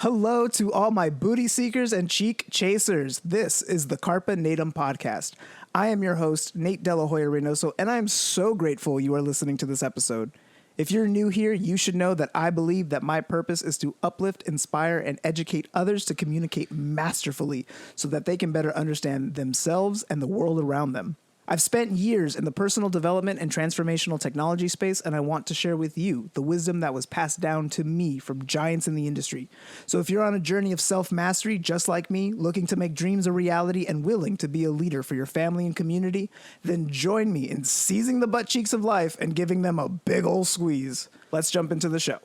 Hello to all my booty seekers and cheek chasers. This is the Carpe Natem Podcast. I am your host, Nate Della Hoya-Reynoso, and I am so grateful you are listening to this episode. If you're new here, you should know that I believe that my purpose is to uplift, inspire, and educate others to communicate masterfully so that they can better understand themselves and the world around them. I've spent years in the personal development and transformational technology space, and I want to share with you the wisdom that was passed down to me from giants in the industry. So if you're on a journey of self-mastery, just like me, looking to make dreams a reality and willing to be a leader for your family and community, then join me in seizing the butt cheeks of life and giving them a big ol' squeeze. Let's jump into the show.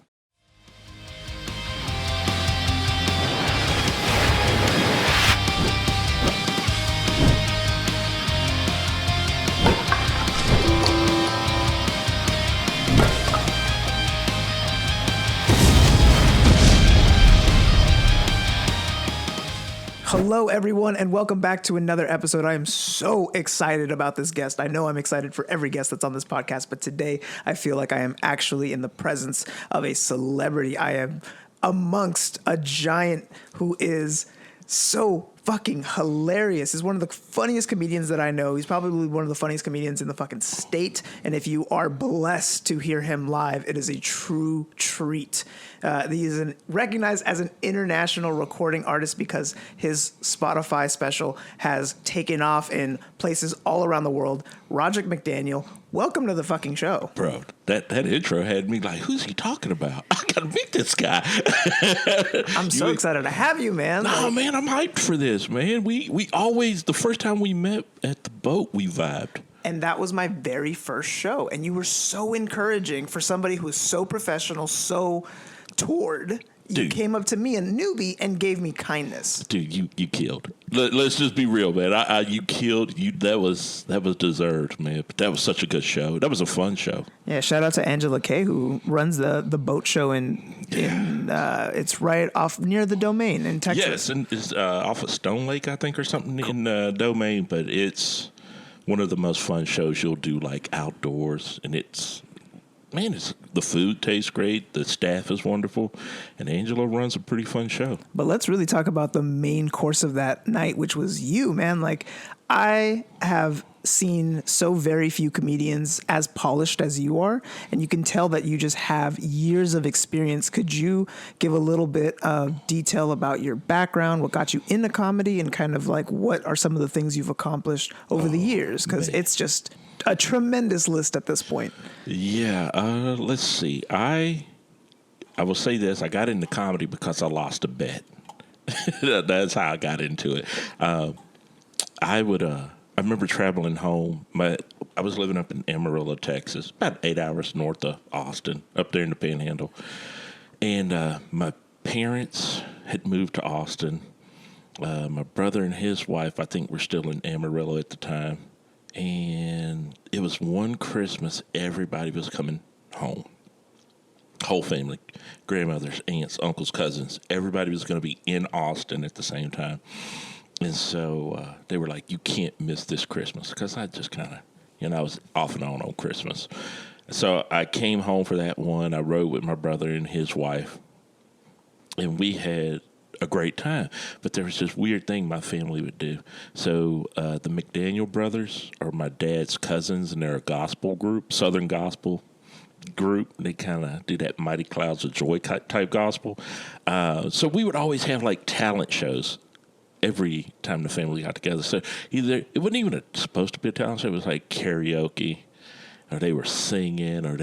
Hello, everyone, and welcome back to another episode. I am so excited about this guest. I know I'm excited for every guest that's on this podcast, but today I feel like I am actually in the presence of a celebrity. I am amongst a giant who is so fucking hilarious. He's one of the funniest comedians that I know. He's probably one of the funniest comedians in the fucking state. And if you are blessed to hear him live, it is a true treat. He is recognized as an international recording artist because his Spotify special has taken off in places all around the world. Roderick McDaniel, welcome to the fucking show. Bro, that intro had me like, who's he talking about? I gotta meet this guy. I'm so excited to have you, man. No, man, I'm hyped for this, man. We always, the first time we met at the boat, we vibed. And that was my very first show. And you were so encouraging for somebody who is so professional, so toured. You came up to me, a newbie, and gave me kindness. Dude, you killed. Let's just be real, man. You killed. That was deserved, man. But that was such a good show. That was a fun show. Yeah, shout out to Angela Kay, who runs the boat show it's right off near the Domain in Texas. Yes, and it's off of Stone Lake, I think, or something in Domain. But it's one of the most fun shows you'll do, like outdoors, and the food tastes great, the staff is wonderful, and Angela runs a pretty fun show. But let's really talk about the main course of that night, which was you, man. Like, I have seen so very few comedians as polished as you are, and you can tell that you just have years of experience. Could you give a little bit of detail about your background, what got you into comedy, and kind of like what are some of the things you've accomplished over the years? Because it's just a tremendous list at this point. Yeah, let's see. I will say this. I got into comedy because I lost a bet. That's how I got into it. I remember traveling home. I was living up in Amarillo, Texas, about 8 hours north of Austin, up there in the Panhandle. And my parents had moved to Austin. My brother and his wife, I think, were still in Amarillo at the time. And it was one Christmas, everybody was coming home. Whole family, grandmothers, aunts, uncles, cousins, everybody was going to be in Austin at the same time. And so they were like, you can't miss this Christmas. Because I just kind of, I was off and on Christmas. So I came home for that one. I rode with my brother and his wife. And we had a great time. But there was this weird thing my family would do. So the McDaniel brothers are my dad's cousins, and they're a gospel group, Southern gospel group. They kind of do that Mighty Clouds of Joy type gospel. So we would always have like talent shows every time the family got together. So either it wasn't even supposed to be a talent show. It was like karaoke, or they were singing, or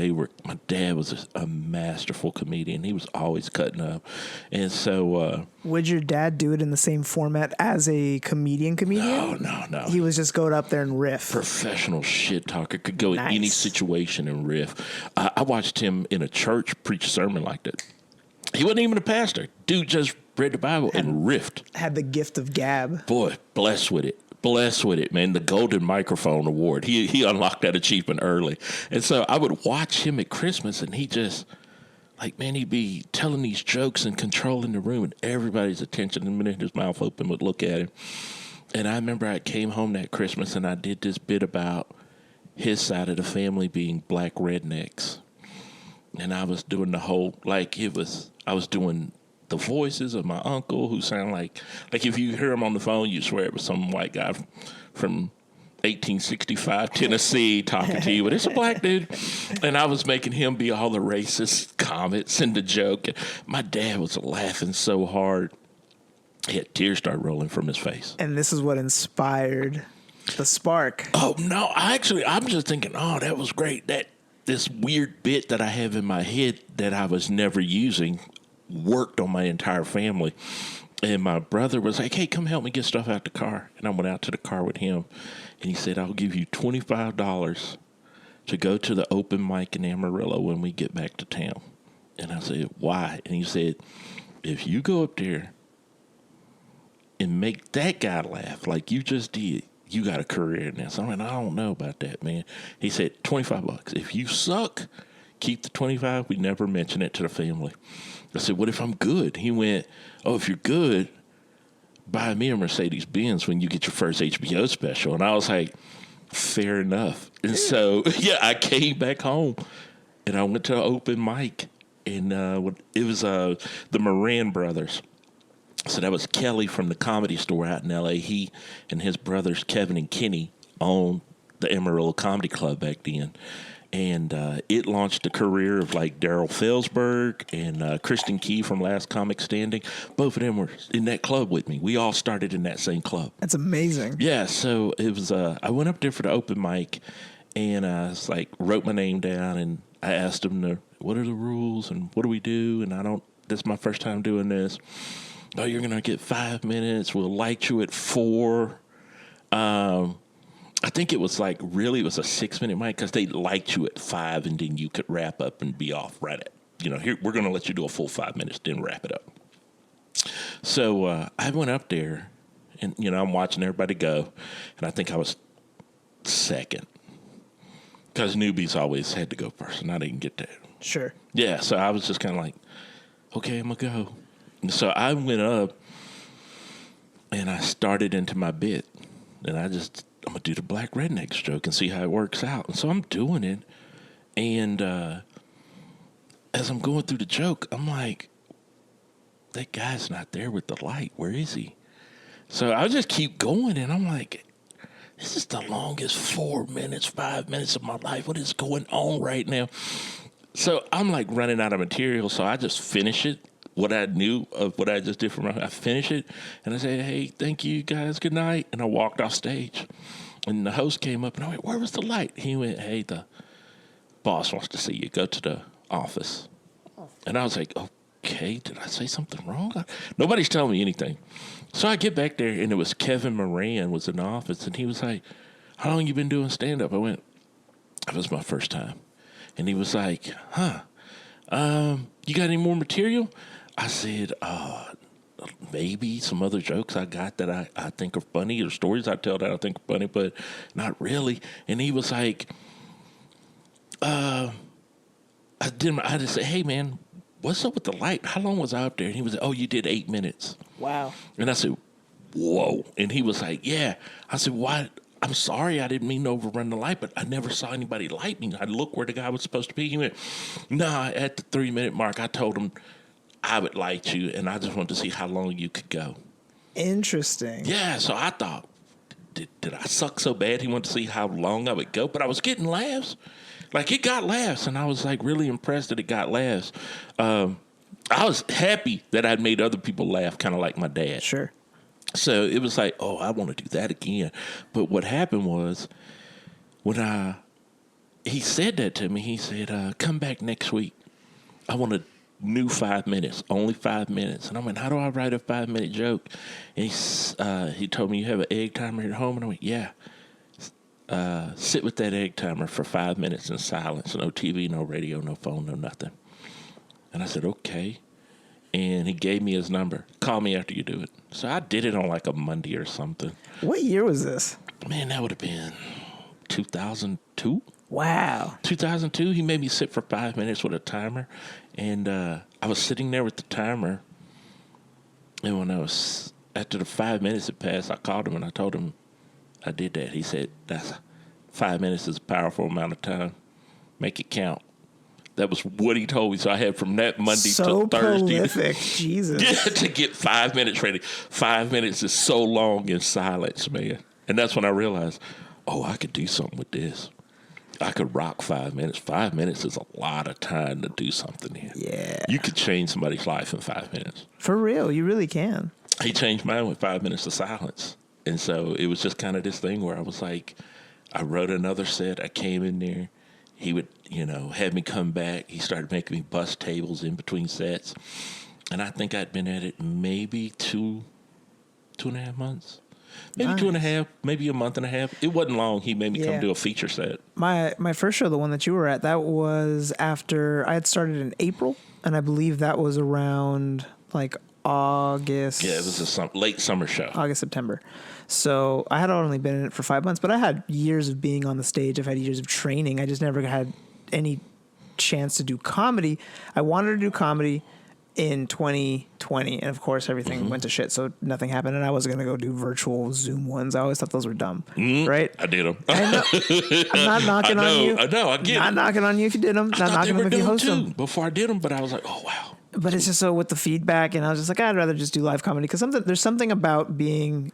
my dad was a masterful comedian. He was always cutting up. And so would your dad do it in the same format as a comedian? No. He was just going up there and riff. Professional shit talker, could go in any situation and riff. I watched him in a church preach a sermon like that. He wasn't even a pastor. Dude just read the Bible and riffed. Had the gift of gab. Boy, blessed with it, man. The Golden Microphone Award. He unlocked that achievement early. And so I would watch him at Christmas, and he just, like, man, he'd be telling these jokes and controlling the room, and everybody's attention, the minute his mouth open, would look at him. And I remember I came home that Christmas, and I did this bit about his side of the family being black rednecks. And I was doing the whole, I was doing the voices of my uncle who sound like if you hear him on the phone, you swear it was some white guy from 1865 Tennessee talking to you, but it's a black dude. And I was making him be all the racist comments and the joke. My dad was laughing so hard. He had tears start rolling from his face. And this is what inspired the spark. Oh, no, I'm just thinking, oh, that was great. This weird bit that I have in my head that I was never using worked on my entire family. And my brother was like, hey, come help me get stuff out the car. And I went out to the car with him. And he said, I'll give you $25 to go to the open mic in Amarillo when we get back to town. And I said, why? And he said, if you go up there and make that guy laugh like you just did, you got a career in this. I mean, I don't know about that, man. He said, $25. If you suck, keep the 25. We never mention it to the family. I said, what if I'm good? He went, oh, if you're good, buy me a Mercedes-Benz when you get your first HBO special. And I was like, fair enough. And so, yeah, I came back home and I went to an open mic. And it was the Moran brothers. So that was Kelly from the Comedy Store out in L.A. He and his brothers, Kevin and Kenny, owned the Amarillo Comedy Club back then. And it launched a career of like Daryl Felsberg and Kristen Key from Last Comic Standing. Both of them were in that club with me. We all started in that same club. That's amazing. Yeah, so it was. I went up there for the open mic, and I was like, wrote my name down, and I asked them, what are the rules and what do we do? And this is my first time doing this. Oh, you're gonna get 5 minutes. We'll light you at 4. I think it was like really it was a 6-minute mic because they liked you at 5 and then you could wrap up and be off right at, here, we're going to let you do a full 5 minutes, then wrap it up. So I went up there and, I'm watching everybody go. And I think I was second because newbies always had to go first and I didn't get that. Sure. Yeah. So I was just kind of like, okay, I'm going to go. And so I went up and I started into my bit and I'm going to do the black rednecks joke and see how it works out. And so I'm doing it. And as I'm going through the joke, I'm like, that guy's not there with the light. Where is he? So I just keep going. And I'm like, this is the longest 4 minutes, 5 minutes of my life. What is going on right now? So I'm like running out of material. So I just finish it. What I knew of what I just did for I finished it, and I said, hey, thank you guys, good night. And I walked off stage, and the host came up, and I went, where was the light? He went, hey, the boss wants to see you. Go to the office. And I was like, okay, did I say something wrong? Nobody's telling me anything. So I get back there, and it was Kevin Moran was in the office, and he was like, how long you been doing stand-up? I went, it was my first time. And he was like, you got any more material? I said, maybe some other jokes I got that I think are funny or stories I tell that I think are funny, but not really. And he was like, I just said, hey, man, what's up with the light? How long was I up there? And he was like, oh, you did 8 minutes. Wow. And I said, whoa. And he was like, yeah. I said, why? I'm sorry, I didn't mean to overrun the light, but I never saw anybody light me. I looked where the guy was supposed to be. He went, nah, at the 3-minute mark, I told him I would light you, and I just wanted to see how long you could go. Interesting. Yeah, so I thought, did I suck so bad he wanted to see how long I would go? But I was getting laughs. Like, it got laughs, and I was, like, really impressed that it got laughs. I was happy that I'd made other people laugh, kind of like my dad. Sure. So it was like, oh, I want to do that again. But what happened was when he said that to me, he said, come back next week. I want a new 5 minutes, only 5 minutes. And I went, how do I write a 5-minute joke? And he told me, you have an egg timer at home? And I went, yeah. Sit with that egg timer for 5 minutes in silence. No TV, no radio, no phone, no nothing. And I said, okay. And he gave me his number. Call me after you do it. So I did it on like a Monday or something. What year was this? Man, that would have been 2002. Wow. 2002, he made me sit for 5 minutes with a timer. And I was sitting there with the timer. And when after the 5 minutes had passed, I called him and I told him I did that. He said, 5 minutes is a powerful amount of time. Make it count. That was what he told me. So I had from that Monday so to Thursday. Prolific. Jesus. Yeah, to get 5 minutes ready. 5 minutes is so long in silence, man. And that's when I realized, I could do something with this. I could rock 5 minutes. 5 minutes is a lot of time to do something here. Yeah. You could change somebody's life in 5 minutes. For real. You really can. He changed mine with 5 minutes of silence. And so it was just kind of this thing where I was like, I wrote another set. I came in there. He would, have me come back. He started making me bust tables in between sets. And I think I'd been at it maybe two and a half months. Maybe Nice. 2.5, maybe a month and a half. It wasn't long. He made me come do a feature set. My first show, the one that you were at, that was after I had started in April. And I believe that was around like August. Yeah, it was a late summer show. August, September. So I had only been in it for 5 months, but I had years of being on the stage. I've had years of training. I just never had any chance to do comedy. I wanted to do comedy in 2020, and of course everything went to shit, so nothing happened, and I was going to go do virtual Zoom ones. I always thought those were dumb, right? I did them. I know. I'm not knocking on you. I know, I get it. Not knocking on you if you did them. Not knocking them if you host them. Before I did them, but I was like, oh, wow. But it's just so with the feedback, and I was just like, I'd rather just do live comedy, because there's something about being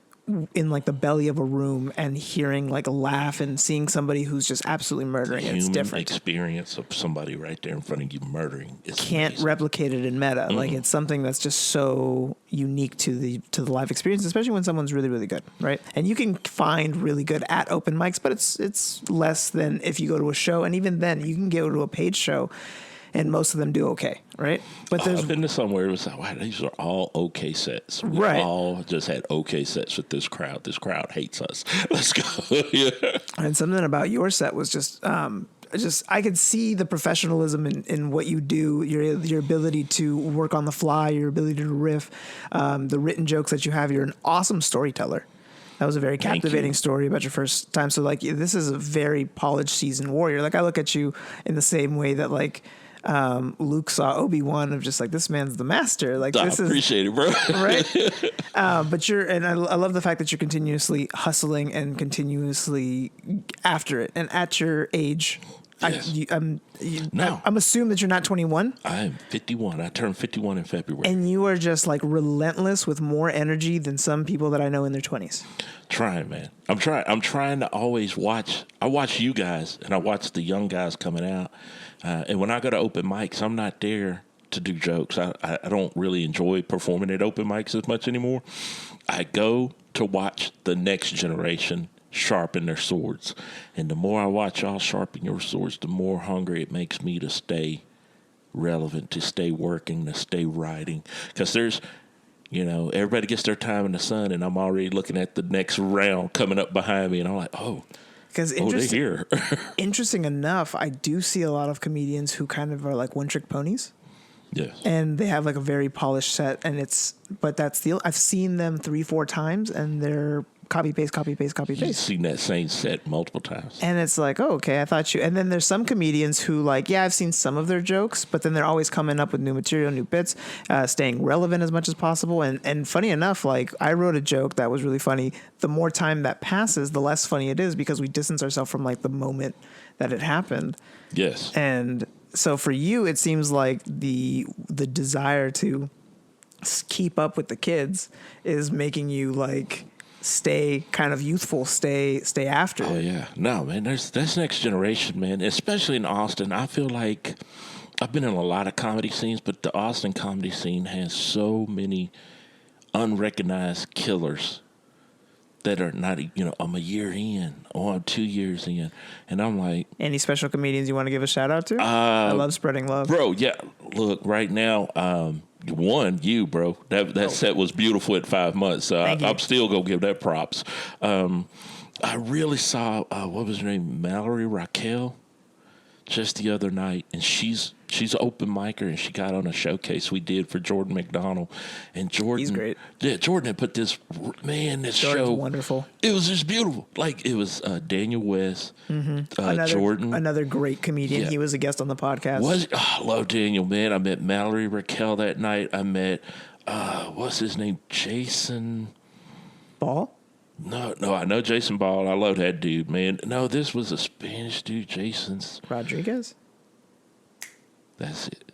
in like the belly of a room and hearing like a laugh and seeing somebody who's just absolutely murdering it. It's different. Experience of somebody right there in front of you murdering. Can't replicate it in meta. Like it's something that's just so unique to the live experience, especially when someone's really, really good, right? And you can find really good at open mics, but it's less than if you go to a show. And even then, you can go to a paid show, and most of them do okay, right? But I've been to somewhere it was like, wow, these are all okay sets. We all just had okay sets with this crowd. This crowd hates us. Let's go. Yeah. And something about your set was just I could see the professionalism in what you do, your ability to work on the fly, your ability to riff, the written jokes that you have. You're an awesome storyteller. That was a very captivating story about your first time. So like, this is a very polished seasoned warrior. Like I look at you in the same way that like, Luke saw Obi-Wan of just like, this man's the master. Like I appreciate it, bro. Right. But I love the fact that you're continuously hustling and continuously after it. And at your age, yes. I'm assuming that you're not 21. I'm 51. I turned 51 in February. And you are just like relentless with more energy than some people that I know in their 20s. Trying, man. I'm trying to always watch. I watch you guys and I watch the young guys coming out. And when I go to open mics, I'm not there to do jokes. I don't really enjoy performing at open mics as much anymore. I go to watch the next generation sharpen their swords. And the more I watch y'all sharpen your swords, the more hungry it makes me to stay relevant, to stay working, to stay writing. Because there's, everybody gets their time in the sun, and I'm already looking at the next round coming up behind me, and I'm like, because they're here. Interesting enough, I do see a lot of comedians who kind of are like one-trick ponies. Yes. And they have like a very polished set, and I've seen them 3-4 times, and they're copy paste. You've seen that same set multiple times. And it's like, oh, okay, I thought you. And then there's some comedians who like, yeah, I've seen some of their jokes, but then they're always coming up with new material, new bits, staying relevant as much as possible. And funny enough, like I wrote a joke that was really funny. The more time that passes, the less funny it is because we distance ourselves from like the moment that it happened. Yes. And so for you, it seems like the desire to keep up with the kids is making you like stay kind of youthful, stay after it. Oh yeah. No, man, that's next generation, man. Especially in Austin. I feel like I've been in a lot of comedy scenes, but the Austin comedy scene has so many unrecognized killers that are not, I'm a year in or I'm 2 years in. And I'm like, any special comedians you want to give a shout out to? I love spreading love. Bro, yeah. Look, right now, you, bro. That set was beautiful at 5 months. I'm still going to give that props. I really saw, what was her name? Mallory Raquel just the other night. And she's an open micer, and she got on a showcase we did for Jordan McDaniel. And Jordan, he's great. Yeah, Jordan had put this Jordan's show. Wonderful. It was just beautiful. Like it was Daniel West, Jordan. Another great comedian. Yeah. He was a guest on the podcast. I love Daniel, man. I met Mallory Raquel that night. I met, what's his name? Jason Ball? No, I know Jason Ball. I love that dude, man. No, this was a Spanish dude, Jason's. Rodriguez? That's it.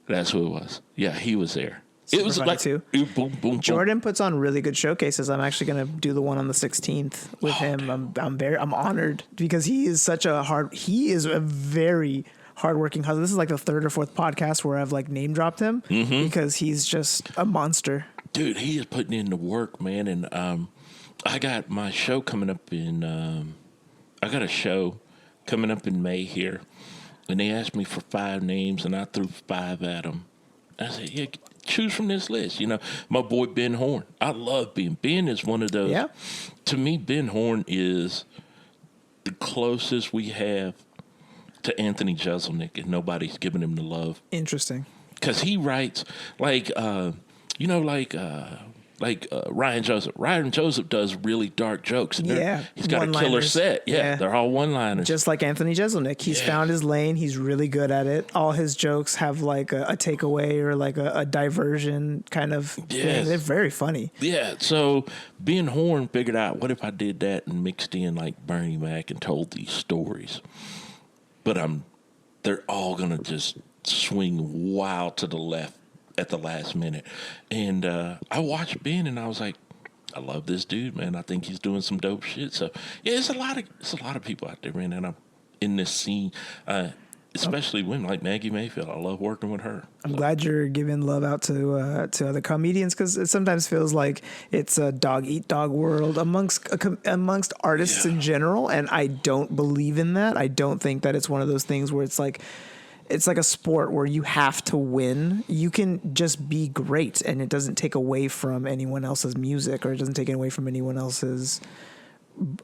That's who it was. Yeah, he was there. Super it was funny like too. Boom, boom, boom. Jordan puts on really good showcases. I'm actually going to do the one on the 16th with him. I'm honored because he is a very hardworking husband. This is like the third or fourth podcast where I've like name dropped him because he's just a monster. Dude, he is putting in the work, man. And I got my show coming up in. I got a show coming up in May here, and they asked me for 5 names, and I threw 5 at them. I said, "Yeah, choose from this list." You know, my boy Ben Horn. I love Ben. Ben is one of those. Yeah. To me, Ben Horn is the closest we have to Anthony Jeselnik, and nobody's giving him the love. Interesting. Because he writes like Ryan Joseph. Ryan Joseph does really dark jokes. And he's got a killer set. Yeah, they're all one-liners. Just like Anthony Jeselnik. He's found his lane. He's really good at it. All his jokes have like a takeaway or like a diversion kind of thing. They're very funny. Yeah, so Ben Horn figured out, what if I did that and mixed in like Bernie Mac and told these stories? But they're all going to just swing wild to the left at the last minute. And I watched Ben and I was like, I love this dude, man. I think he's doing some dope shit. So yeah, it's a lot of people out there, man, and I'm in this scene, especially women like Maggie Mayfield. I love working with her. I'm glad you're giving love out to other comedians, because it sometimes feels like it's a dog eat dog world amongst artists in general, and I don't believe in that. I don't think that it's one of those things where it's like a sport where you have to win. You can just be great, and it doesn't take away from anyone else's music, or it doesn't take away from anyone else's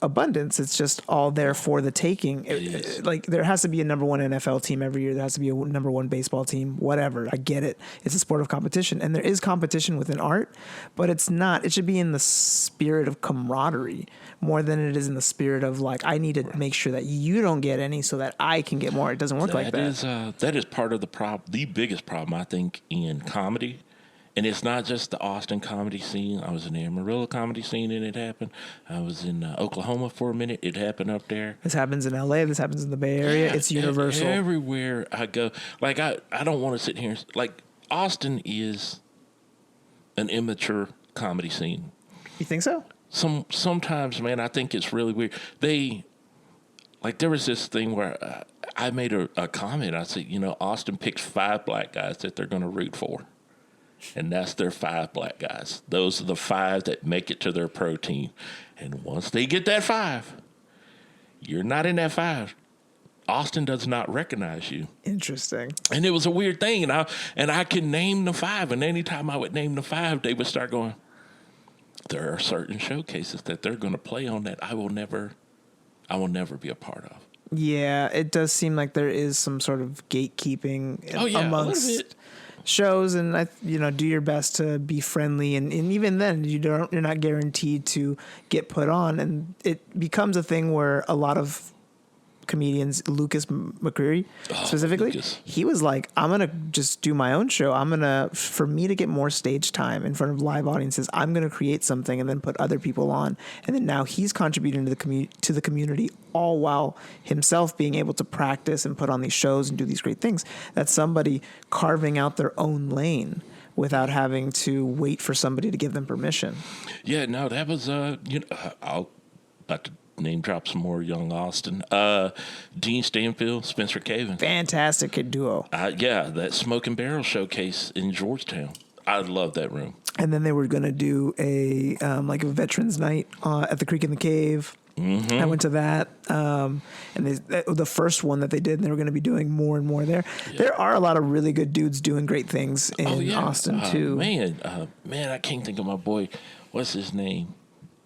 abundance. It's just all there for the taking. Like, there has to be a number 1 NFL team every year. There has to be a number 1 baseball team, whatever. I get it. It's a sport of competition, and there is competition within art, but it should be in the spirit of camaraderie more than it is in the spirit of like, I need to make sure that you don't get any so that I can get more. It doesn't work like that. That is part of the problem, the biggest problem, I think, in comedy. And it's not just the Austin comedy scene. I was in the Amarillo comedy scene and it happened. I was in Oklahoma for a minute. It happened up there. This happens in LA. This happens in the Bay Area. Yeah, it's universal. Everywhere I go. Like, I don't want to sit here. Like, Austin is an immature comedy scene. You think so? Sometimes, man, I think it's really weird. There was this thing where I made a comment. I said, Austin picks 5 black guys that they're going to root for. And that's their 5 black guys. Those are the 5 that make it to their pro team. And once they get that 5, you're not in that 5. Austin does not recognize you. Interesting. And it was a weird thing. And I could name the 5. And anytime I would name the 5, they would start going, there are certain showcases that they're going to play on that I will never be a part of. Yeah, it does seem like there is some sort of gatekeeping amongst shows, and do your best to be friendly, and even then you're not guaranteed to get put on, and it becomes a thing where a lot of comedians, Lucas McCreary specifically, he was like, I'm gonna just do my own show. For me to get more stage time in front of live audiences, I'm gonna create something and then put other people on, and then now he's contributing to the community, all while himself being able to practice and put on these shows and do these great things. That's somebody carving out their own lane without having to wait for somebody to give them permission. Yeah, no, that was I'll about to name drop some more young Austin. Dean Stanfield, Spencer Caven. Fantastic duo. That Smoke and Barrel showcase in Georgetown. I love that room. And then they were going to do a veterans night at the Creek in the Cave. Mm-hmm. I went to that. And the first one that they did, and they were going to be doing more and more there. Yeah. There are a lot of really good dudes doing great things in Austin too. Man, I can't think of my boy. What's his name?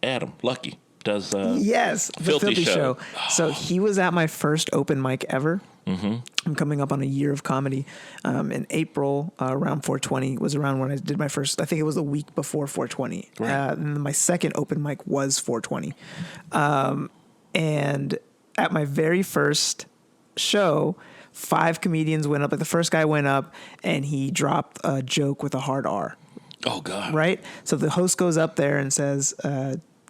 Adam Lucky. Does the Filthy Show. So he was at my first open mic ever. Mm-hmm. I'm coming up on a year of comedy. In April, around 420 was around when I did my first. I think it was the week before 420. Right. And my second open mic was 420. And at my very first show, 5 comedians went up. Like, the first guy went up and he dropped a joke with a hard R. Oh God! Right. So the host goes up there and says,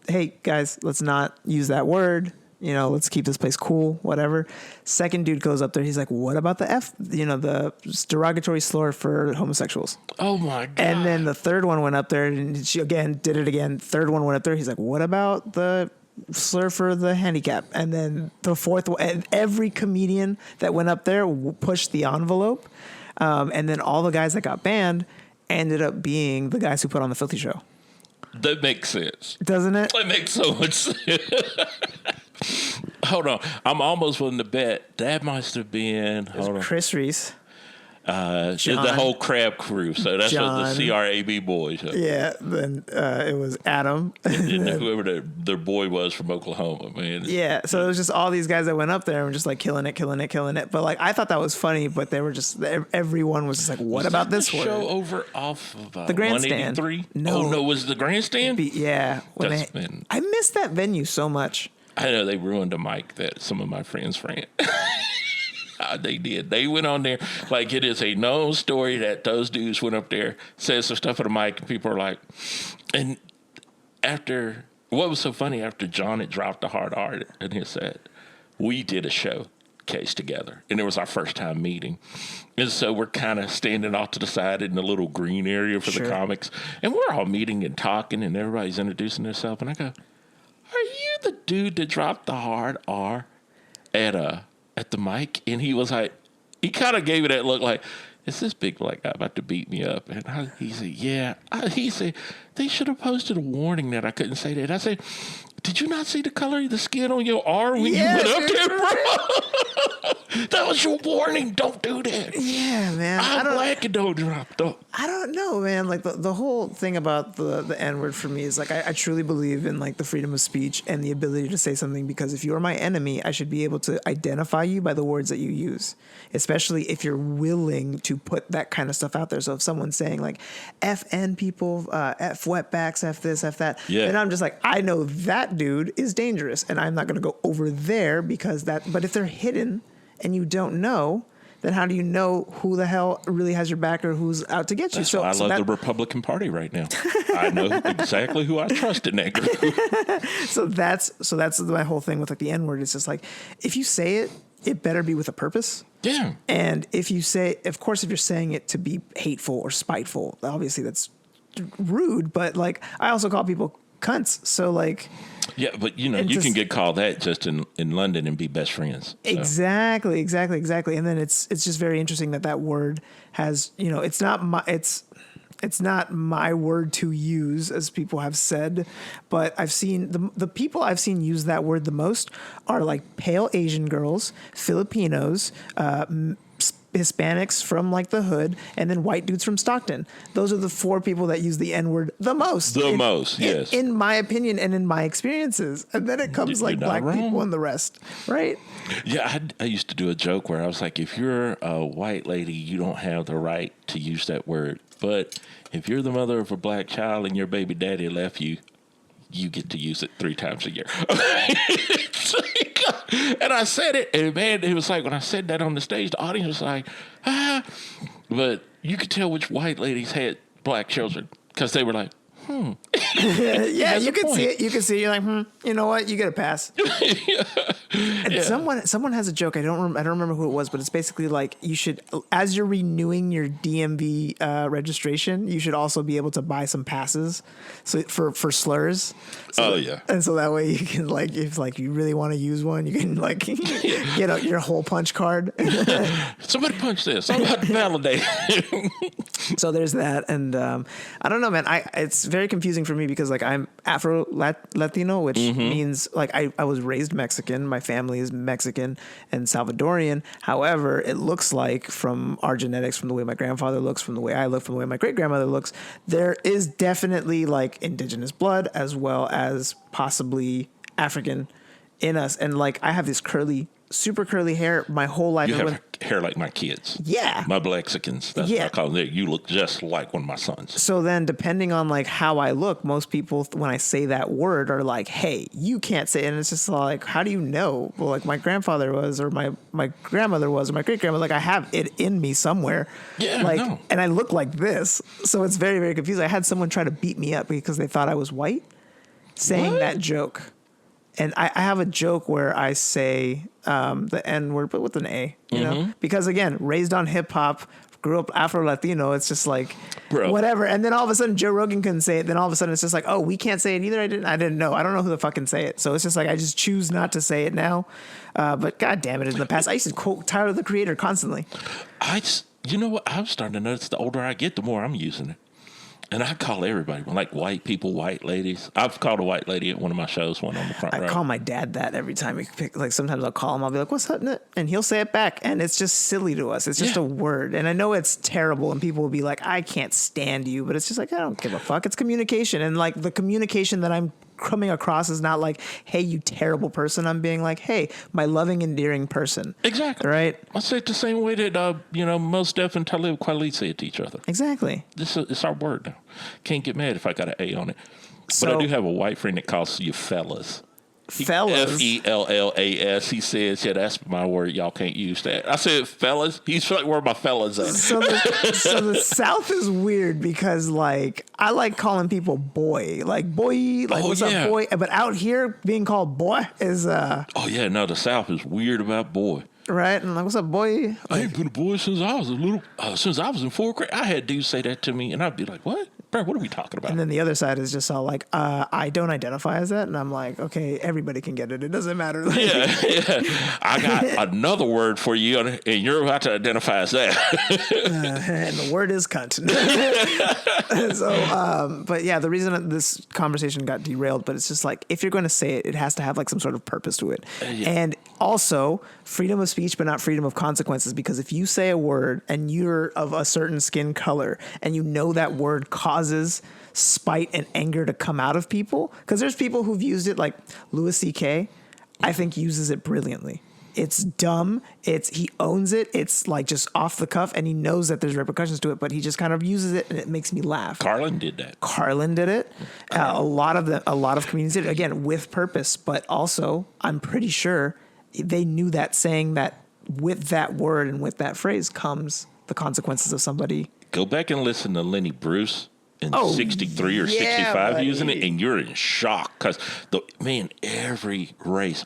hey guys, let's not use that word. You know, let's keep this place cool, whatever. Second dude goes up there. He's like, what about the the derogatory slur for homosexuals? Oh, my God. And then the third one went up there and she again did it again. Third one went up there. He's like, what about the slur for the handicap? And then the fourth one, and every comedian that went up there pushed the envelope. And then all the guys that got banned ended up being the guys who put on the Filthy Show. That makes sense. Doesn't it? That makes so much sense. Hold on. I'm almost willing to bet that must have been Chris Reese. the whole Crab crew. So that's what the CRAB boys. Yeah. Then it was Adam. And whoever their boy was from Oklahoma, man. Yeah. So it was just all these guys that went up there and were just like killing it. But like I thought that was funny, but they were just everyone was just like, what about this the word? show over off of the grandstand. 183? No, was it the grandstand? Yeah. I missed that venue so much. I know they ruined a mic that some of my friends ran. They did. They went on there like it is a known story that those dudes went up there, said some stuff on the mic, and people are like, and after what was so funny after John had dropped the hard R in his set, we did a showcase together, and it was our first time meeting, and so we're kind of standing off to the side in the little green area for the comics, and we're all meeting and talking, and everybody's introducing themselves, and I go, "Are you the dude that dropped the hard R at the mic?" And he was like, he kind of gave me that look like, is this big black guy about to beat me up? And he said, yeah. He said, they should have posted a warning that I couldn't say that. And I said, did you not see the color of the skin on your arm when you went up there, bro? That was your warning. Don't do that. Yeah, man. I'm black and don't drop though. I don't know, man. Like the whole thing about the N-word for me is like I truly believe in like the freedom of speech and the ability to say something, because if you're my enemy, I should be able to identify you by the words that you use, especially if you're willing to put that kind of stuff out there. So if someone's saying like FN people, F wetbacks, F this, F that, then I'm just like, I know that dude is dangerous and I'm not going to go over there because that, but if they're hidden and you don't know, then how do you know who the hell really has your back or who's out to get you? That's why I love the Republican Party right now. I know exactly who I trust in that group. So that's my whole thing with like the N-word. It's just like, if you say it, it better be with a purpose. Yeah. And if you say, of course, if you're saying it to be hateful or spiteful, obviously that's rude. But like, I also call people cunts. So like, yeah, but you know, you can get called that just in London and be best friends. So. Exactly. And then it's just very interesting that word has, you know, it's not my word to use, as people have said, but I've seen the people I've seen use that word the most are like pale Asian girls, Filipinos, Hispanics from like the hood, and then white dudes from Stockton. Those are the four people that use the N-word the most. Yes. In my opinion and in my experiences. And then it comes like black people and the rest, right? Yeah, I used to do a joke where I was like, if you're a white lady, you don't have the right to use that word. But if you're the mother of a black child and your baby daddy left you, you get to use it 3 times a year. And I said it, and man, it was like when I said that on the stage, the audience was like, ah. But you could tell which white ladies had black children because they were like, Yeah, you can see it. You can see it. You're like, you know what? You get a pass. And someone has a joke. I don't remember who it was, but it's basically like you should, as you're renewing your DMV registration, you should also be able to buy some passes for slurs. So, and so that way you can like, if like you really want to use one, you can like get out your whole punch card. Somebody punch this. I'm about to validate. So there's that, and I don't know, man. It's very confusing for me because like I'm Afro Latino, which means like I was raised Mexican. My family is Mexican and Salvadorian. However, it looks like from our genetics, from the way my grandfather looks, from the way I look, from the way my great grandmother looks, there is definitely like indigenous blood as well as possibly African in us. And like I have this super curly hair my whole life. You have hair like my kids. Yeah. My Blexicans. That's what I call them. You look just like one of my sons. So then depending on like how I look, most people, when I say that word, are like, hey, you can't say it. And it's just like, how do you know? Well, like my grandfather was, or my grandmother was, or my great grandmother, like I have it in me somewhere. Yeah, like, I know. And I look like this. So it's very, very confusing. I had someone try to beat me up because they thought I was white saying that joke. And I have a joke where I say the N word, but with an A, you know, because again, raised on hip hop, grew up Afro-Latino. It's just like, whatever. And then all of a sudden Joe Rogan couldn't say it. Then all of a sudden it's just like, oh, we can't say it either. I didn't know. I don't know who to fucking say it. So it's just like, I just choose not to say it now. But God damn it. In the past, I used to quote Tyler, the Creator constantly. You know what? I'm starting to notice the older I get, the more I'm using it. And I call everybody, like white people, white ladies. I've called a white lady at one of my shows, one on the front row. I call my dad that every time we pick, like sometimes I'll call him, I'll be like, what's up? And he'll say it back. And it's just silly to us. It's just a word. And I know it's terrible and people will be like, I can't stand you. But it's just like, I don't give a fuck. It's communication. And like the communication that I'm coming across is not like, hey, you terrible person. I'm being like, hey, my loving, endearing person. Exactly. Right? I say it the same way that, Mos Def and Talib Kweli say it to each other. Exactly. It's our word now. Can't get mad if I got an A on it. So, but I do have a white friend that calls you fellas. Fellas? Fellas. He says, yeah, that's my word. Y'all can't use that. I said, fellas. He's like, where are my fellas at? So the South is weird because, like, I like calling people boy. Like, boy, like, what's up, boy? But out here, being called boy is... Oh, yeah, no, the South is weird about boy. Right? And like, what's up, boy? I ain't been a boy since I was since I was in fourth grade. I had dudes say that to me, and I'd be like, what? Bro, what are we talking about? And then the other side is just all like, I don't identify as that. And I'm like, okay, everybody can get it. It doesn't matter. Like, yeah. I got another word for you, and you're about to identify as that. And the word is cunt. So, but yeah, the reason this conversation got derailed, but it's just like, if you're going to say it, it has to have like some sort of purpose to it. And also freedom of speech, but not freedom of consequences. Because if you say a word and you're of a certain skin color and you know that word causes spite and anger to come out of people, because there's people who've used it, like Louis C.K., I think uses it brilliantly. It's dumb. He owns it. It's like just off the cuff, and he knows that there's repercussions to it, but he just kind of uses it, and it makes me laugh. Carlin did that. Carlin did it. A lot of comedians did it, again, with purpose, but also I'm pretty sure they knew that saying that with that word and with that phrase comes the consequences of somebody. Go back and listen to Lenny Bruce in 63 or 65 buddy. using it, and you're in shock because every race,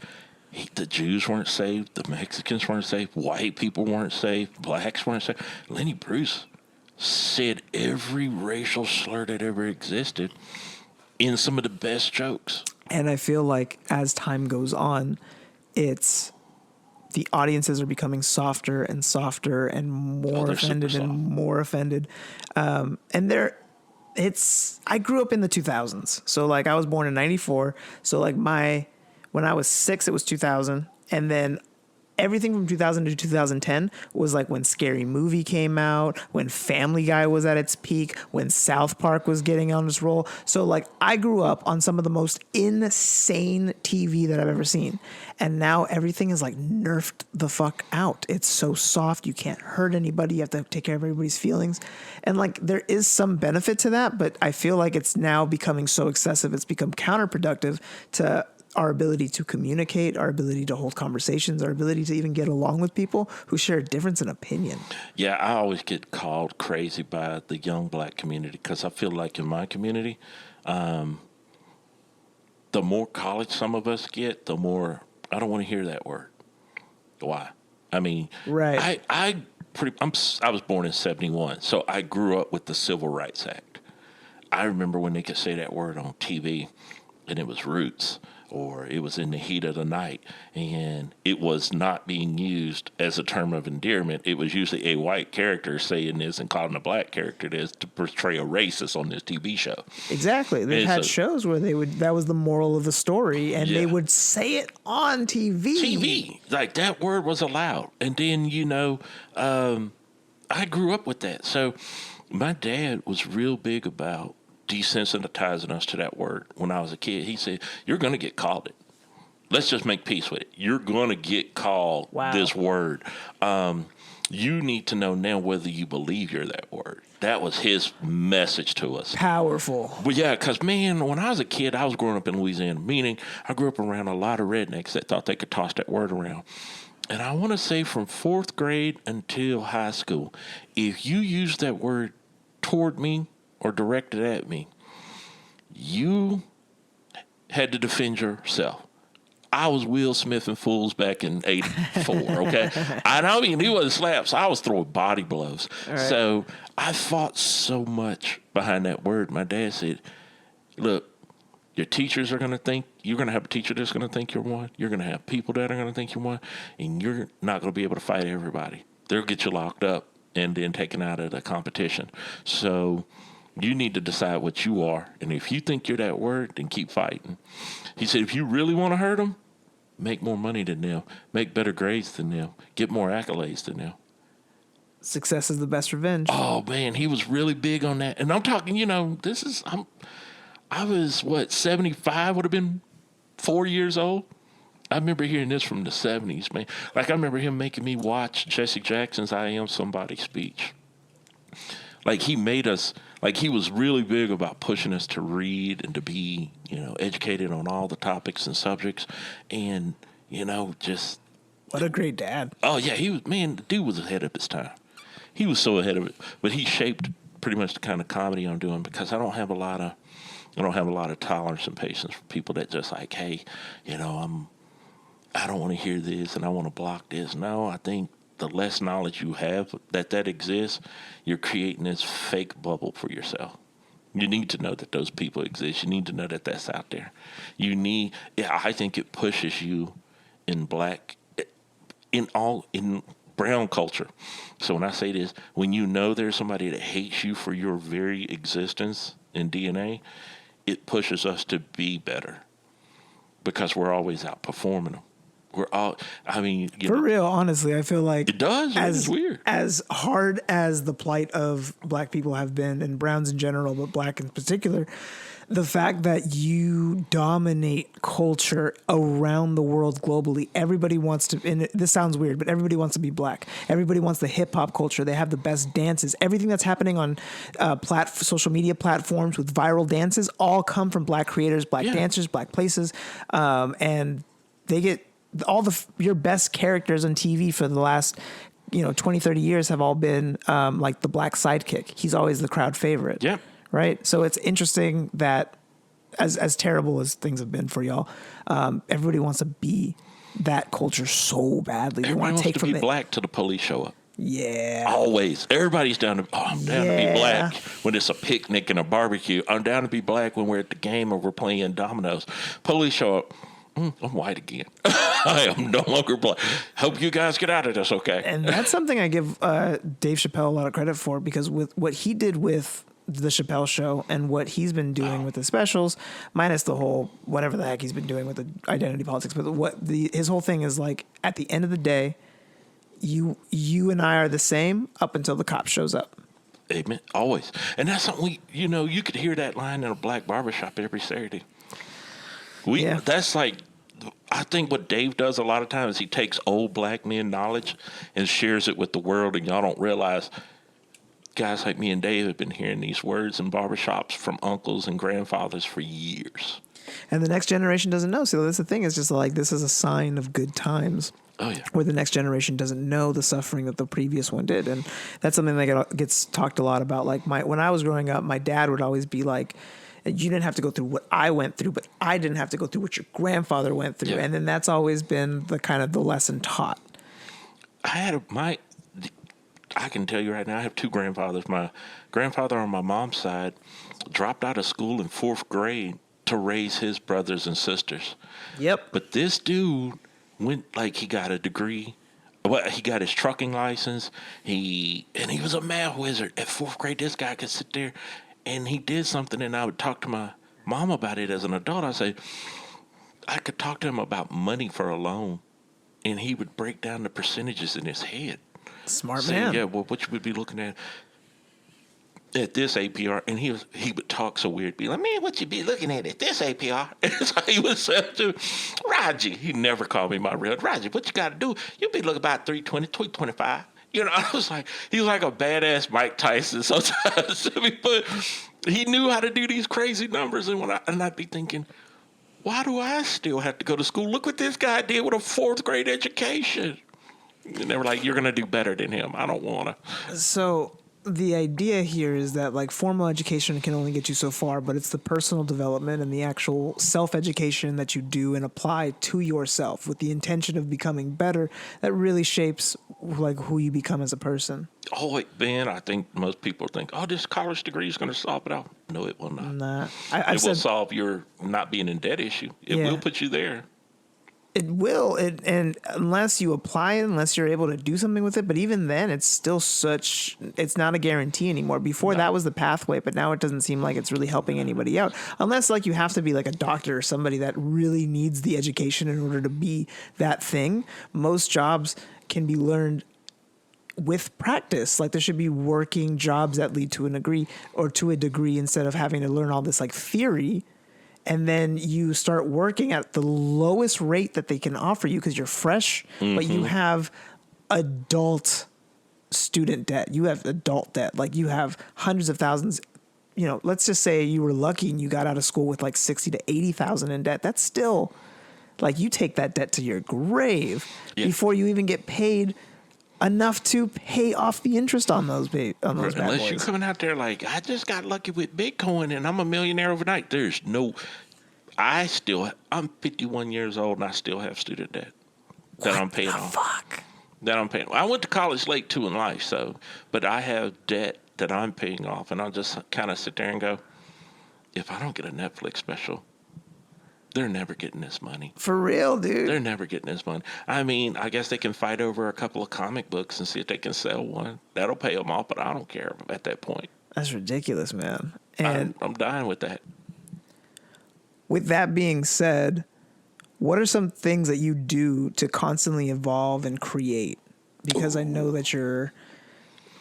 the Jews weren't saved, the Mexicans weren't saved, white people weren't saved, blacks weren't saved. Lenny Bruce said every racial slur that ever existed in some of the best jokes. And I feel like as time goes on, the audiences are becoming softer and softer and more offended and more offended. And I grew up in the 2000s. So like I was born in 94. So like when I was 6, it was 2000. And then everything from 2000 to 2010 was like when Scary Movie came out, when Family Guy was at its peak, when South Park was getting on its roll. So like I grew up on some of the most insane TV that I've ever seen. And now everything is like nerfed the fuck out. It's so soft. You can't hurt anybody. You have to take care of everybody's feelings. And like there is some benefit to that, but I feel like it's now becoming so excessive. It's become counterproductive to our ability to communicate, our ability to hold conversations, our ability to even get along with people who share a difference in opinion. Yeah, I always get called crazy by the young black community because I feel like in my community, the more college some of us get, the more I don't want to hear that word. Why? I mean, right. I was born in 71, so I grew up with the Civil Rights Act. I remember when they could say that word on TV, and it was roots, or it was in the heat of the night, and it was not being used as a term of endearment. It was usually a white character saying this and calling a black character this to portray a racist on this TV show. Exactly. They had shows where that was the moral of the story, and they would say it on TV. Like that word was allowed. And then, I grew up with that. So my dad was real big about desensitizing us to that word. When I was a kid, he said, you're going to get called it. Let's just make peace with it. You're going to get called this word. You need to know now whether you believe you're that word. That was his message to us. Powerful. Well, yeah, because, man, when I was a kid, I was growing up in Louisiana, meaning I grew up around a lot of rednecks that thought they could toss that word around. And I want to say from 4th grade until high school, if you use that word toward me or directed at me, you had to defend yourself. I was Will Smith and Fools back in '84. Okay, I mean he wasn't slaps. I was throwing body blows. Right. So I fought so much behind that word. My dad said, "Look, your teachers are going to think you're going to have a teacher that's going to think you're one. You're going to have people that are going to think you're one, and you're not going to be able to fight everybody. They'll get you locked up and then taken out of the competition. So you need to decide what you are, and if you think you're that word, then keep fighting." He said, if you really want to hurt them, make more money than them, make better grades than them, get more accolades than them. Success is the best revenge. Oh, man, he was really big on that. And I'm talking, I was, 75, would have been 4 years old. I remember hearing this from the 70s, man. Like, I remember him making me watch Jesse Jackson's I Am Somebody speech. Like, he made us, like, he was really big about pushing us to read and to be, educated on all the topics and subjects. And, just. What a great dad. Oh, yeah, the dude was ahead of his time. He was so ahead of it. But he shaped pretty much the kind of comedy I'm doing because I don't have a lot of tolerance and patience for people that just like, hey, I don't want to hear this and I want to block this. No, I think the less knowledge you have that exists, you're creating this fake bubble for yourself. You need to know that those people exist. You need to know that that's out there. I think it pushes you in brown culture. So when I say this, when you know there's somebody that hates you for your very existence in DNA, it pushes us to be better because we're always outperforming them. For real, honestly, I feel like it does. It's weird. As hard as the plight of black people have been, and browns in general, but black in particular, the fact that you dominate culture around the world globally, everybody wants to, and this sounds weird, but everybody wants to be black. Everybody wants the hip hop culture. They have the best dances. Everything that's happening on social media platforms with viral dances all come from black creators, black dancers, black places, and they get your best characters on TV for the last 20, 30 years have all been like the black sidekick. He's always the crowd favorite. Yeah. Right. So it's interesting that as terrible as things have been for y'all, everybody wants to be that culture so badly. They Everybody want wants to take be black till the police show up. Yeah. Always. Everybody's down to, I'm down to be black when it's a picnic and a barbecue. I'm down to be black when we're at the game or we're playing dominoes. Police show up. I'm white again. I am no longer black. Hope you guys get out of this, okay? And that's something I give Dave Chappelle a lot of credit for, because with what he did with the Chappelle Show and what he's been doing with the specials, minus the whole whatever the heck he's been doing with the identity politics, but his whole thing is like, at the end of the day, you and I are the same up until the cop shows up. Amen. Always. And that's something you could hear that line in a black barbershop every Saturday. That's like, I think what Dave does a lot of times, he takes old black men knowledge and shares it with the world, and y'all don't realize guys like me and Dave have been hearing these words in barbershops from uncles and grandfathers for years. And the next generation doesn't know. So that's the thing. It's just like, this is a sign of good times. Oh, yeah. Where the next generation doesn't know the suffering that the previous one did. And that's something that gets talked a lot about. Like when I was growing up, my dad would always be like, you didn't have to go through what I went through, but I didn't have to go through what your grandfather went through. Yeah. And then that's always been the kind of the lesson taught. I can tell you right now, I have two grandfathers. My grandfather on my mom's side dropped out of school in 4th grade to raise his brothers and sisters. Yep. But this dude he got a degree. Well, he got his trucking license. And he was a math wizard. At 4th grade, this guy could sit there and he did something, and I would talk to my mom about it as an adult. I say, I could talk to him about money for a loan, and he would break down the percentages in his head. Smart man. Yeah, well, what you would be looking at this APR, and he would talk so weird, be like, man, what you be looking at this APR? And so he would say to Roger, he never called me my real Roger, what you got to do? You be looking about 320, 325. I was like, he was like a badass Mike Tyson sometimes. But he knew how to do these crazy numbers, and I'd be thinking, why do I still have to go to school? Look what this guy did with a 4th grade education. And they were like, you're going to do better than him. I don't want to. So the idea here is that like formal education can only get you so far, but it's the personal development and the actual self-education that you do and apply to yourself with the intention of becoming better that really shapes like who you become as a person. Oh, wait, Ben, I think most people think, oh, this college degree is going to solve it all. No, it will not. Nah, It will solve your not being in debt issue. It will put you there. It will, and unless you apply it, unless you're able to do something with it. But even then, it's still it's not a guarantee anymore. Before that was the pathway, but now it doesn't seem like it's really helping anybody out. Unless like you have to be like a doctor or somebody that really needs the education in order to be that thing. Most jobs can be learned with practice. Like there should be working jobs that lead to a degree instead of having to learn all this like theory. And then you start working at the lowest rate that they can offer you because you're fresh, but you have adult student debt. You have adult debt. Like you have hundreds of thousands. You know, let's just say you were lucky and you got out of school with like 60 to 80,000 in debt. That's still like you take that debt to your grave before you even get paid enough to pay off the interest on those bad Unless boys. you're coming out there like, I just got lucky with Bitcoin and I'm a millionaire overnight. There's no, I'm 51 years old and I still have student debt that I'm paying off. Fuck. That I'm paying. I went to college late too in life, but I have debt that I'm paying off, and I'll just kind of sit there and go, if I don't get a Netflix special, they're never getting this money. For real, dude. They're never getting this money. I mean, I guess they can fight over a couple of comic books and see if they can sell one. That'll pay them off, but I don't care at that point. That's ridiculous, man. And I'm dying with that. with that being said, what are some things that you do to constantly evolve and create? Because I know that you're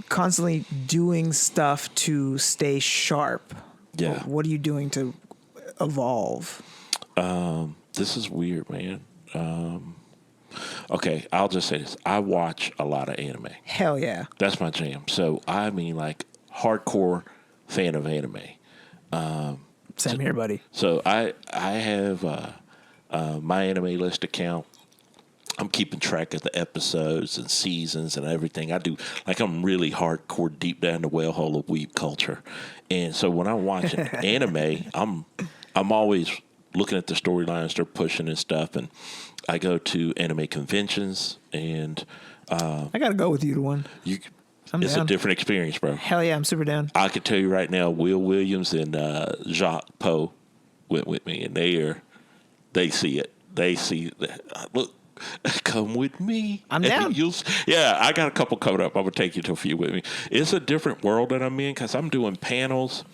constantly doing stuff to stay sharp. Yeah. What are you doing to evolve? This is weird, man. Okay, I'll just say this. I watch a lot of anime. Hell yeah. That's my jam. So, I mean, like, hardcore fan of anime. Same here, buddy. So, I have my anime list account. I'm keeping track of the episodes and seasons and everything. I do, like, I'm really hardcore deep down the well hole of weeb culture. And so when I'm watching anime, I'm always looking at the storylines they're pushing and stuff. And I go to anime conventions and I got to go with you to one. It's down. a different experience, bro. Hell yeah, I'm super down. I can tell you right now, Will Williams and Jacques Poe went with me, and they see it. They see that. Look, come with me. I'm down. I got a couple coming up. I'm going to take you to a few with me. It's a different world that I'm in because I'm doing panels.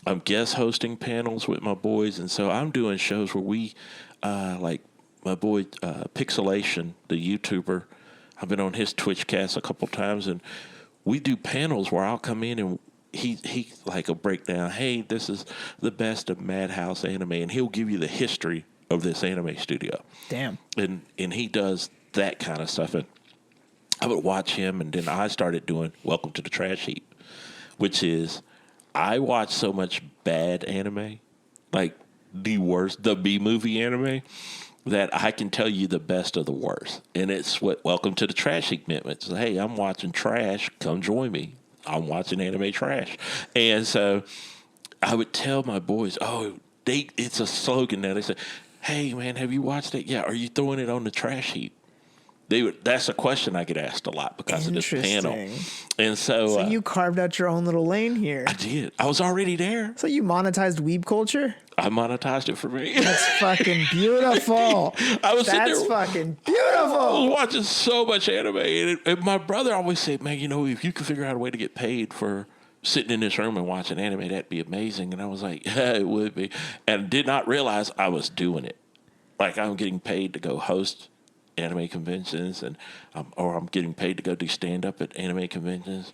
I'm guest hosting panels with my boys, and so I'm doing shows where we, like my boy Pixelation, the YouTuber, I've been on his Twitch cast a couple times, and we do panels where I'll come in and he like a breakdown. Hey, this is the best of Madhouse anime, and he'll give you the history of this anime studio. Damn. And he does that kind of stuff. And I would watch him, and then I started doing Welcome to the Trash Heap, which is I watch so much bad anime, like the worst, the B-movie anime, that I can tell you the best of the worst. And it's what Welcome to the Trash Heap meant. It's, hey, I'm watching trash. Come join me. I'm watching anime trash. And so I would tell my boys, it's a slogan now. They say, hey, man, have you watched it? Yeah. Are you throwing it on the trash heap? That's a question I get asked a lot because of this panel. And so you carved out your own little lane here. I did. I was already there. So you monetized weeb culture? I monetized it for me. That's fucking beautiful. That's fucking beautiful. I was watching so much anime. And my brother always said, man, if you could figure out a way to get paid for sitting in this room and watching anime, that'd be amazing. And I was like, yeah, it would be. And did not realize I was doing it. Like I'm getting paid to go host anime conventions, or I'm getting paid to go do stand-up at anime conventions.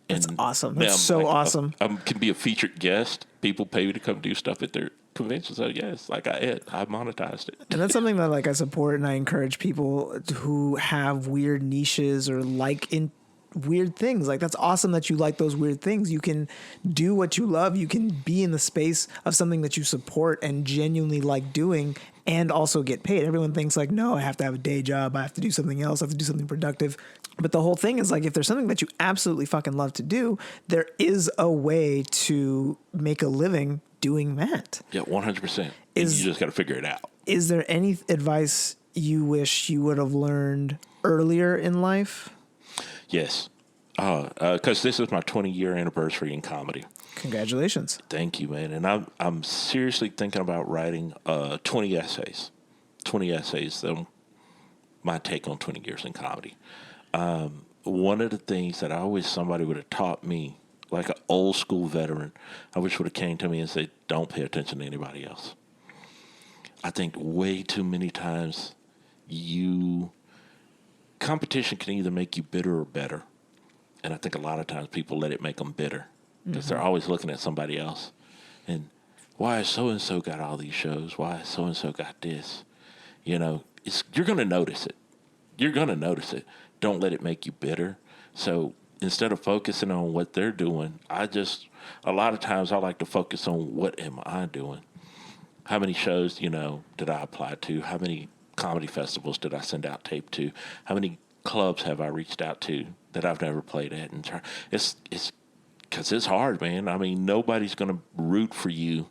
That's awesome. That's so awesome. I can be a featured guest. People pay me to come do stuff at their conventions. So yes, I monetized it. And that's something that I support, and I encourage people who have weird niches or in weird things. Like that's awesome that you like those weird things. You can do what you love. You can be in the space of something that you support and genuinely like doing and also get paid. Everyone thinks like, no, I have to have a day job. I have to do something else. I have to do something productive. But the whole thing is like, if there's something that you absolutely fucking love to do, there is a way to make a living doing that. Yeah, 100%. You just got to figure it out. Is there any advice you wish you would have learned earlier in life? Yes. Because this is my 20-year anniversary in comedy. Congratulations. Thank you, man. And I'm seriously thinking about writing 20 essays. 20 essays, my take on 20 years in comedy. One of the things that I wish somebody would have taught me, like an old school veteran, I wish would have came to me and said, don't pay attention to anybody else. I think way too many times competition can either make you bitter or better. And I think a lot of times people let it make them bitter because they're always looking at somebody else. And why has so-and-so got all these shows? Why has so-and-so got this? You know, you're going to notice it. You're going to notice it. Don't let it make you bitter. So instead of focusing on what they're doing, a lot of times I like to focus on what am I doing? How many shows, did I apply to? How many comedy festivals did I send out tape to? How many clubs have I reached out to that I've never played at? And it's because it's hard, man. I mean, nobody's going to root for you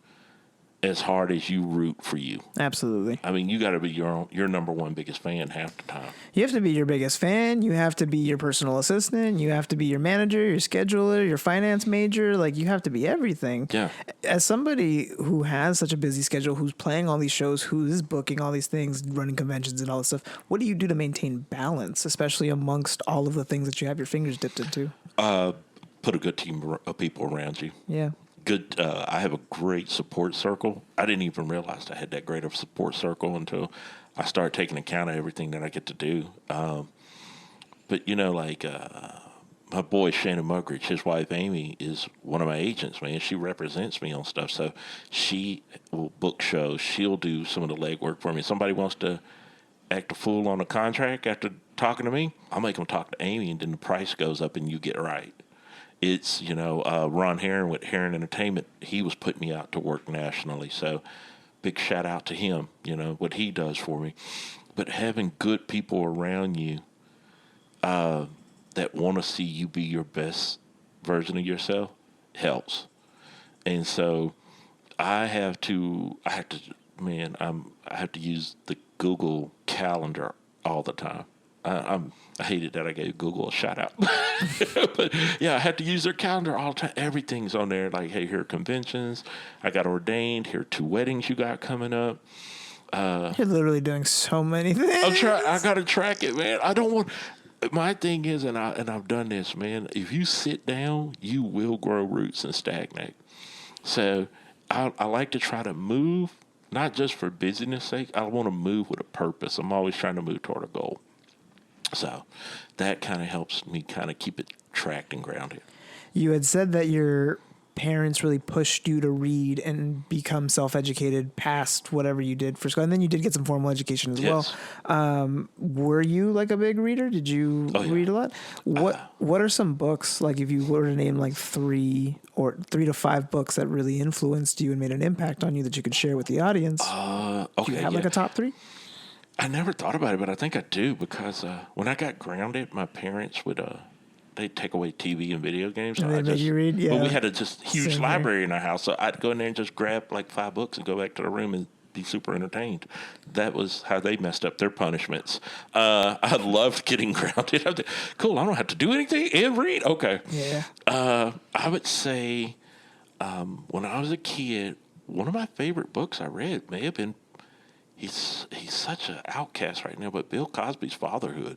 as hard as you root for you. Absolutely. I mean, you got to be your number one biggest fan half the time. You have to be your biggest fan. You have to be your personal assistant. You have to be your manager, your scheduler, your finance major. Like, you have to be everything. Yeah. As somebody who has such a busy schedule, who's playing all these shows, who is booking all these things, running conventions and all this stuff, what do you do to maintain balance, especially amongst all of the things that you have your fingers dipped into? Put a good team of people around you. Yeah. Good. I have a great support circle. I didn't even realize I had that great of a support circle until I started taking account of everything that I get to do. But my boy Shannon Mugridge, his wife Amy, is one of my agents, man. She represents me on stuff, so she will book shows. She'll do some of the legwork for me. If somebody wants to act a fool on a contract after talking to me, I'll make them talk to Amy, and then the price goes up, and you get right. It's, Ron Herron with Herron Entertainment. He was putting me out to work nationally. So big shout out to him, what he does for me. But having good people around you that want to see you be your best version of yourself helps. And so I have to use the Google Calendar all the time. I hated that I gave Google a shout out. But yeah, I had to use their calendar all the time. Everything's on there. Like, hey, here are conventions. I got ordained. Here are 2 weddings you got coming up. You're literally doing so many things. I got to track it, man. I don't want. My thing is, and I've done this, man. If you sit down, you will grow roots and stagnate. So I like to try to move, not just for busyness sake. I want to move with a purpose. I'm always trying to move toward a goal. So that kind of helps me kind of keep it tracked and grounded. You had said that your parents really pushed you to read and become self-educated past whatever you did for school. And then you did get some formal education as well. Were you like a big reader? Did you read a lot? What are some books, like if you were to name like 3 to 5 books that really influenced you and made an impact on you that you could share with the audience? Do you have like a top 3? I never thought about it, but I think I do because when I got grounded, my parents would they'd take away TV and video games. So and you read, yeah. But we had a just huge Same library here. in our house, so I'd go in there and just grab like 5 books and go back to the room and be super entertained. That was how they messed up their punishments. I loved getting grounded. Cool, I don't have to do anything and read. Okay. Yeah. I would say when I was a kid, one of my favorite books I read may have been. He's such an outcast right now, but Bill Cosby's Fatherhood.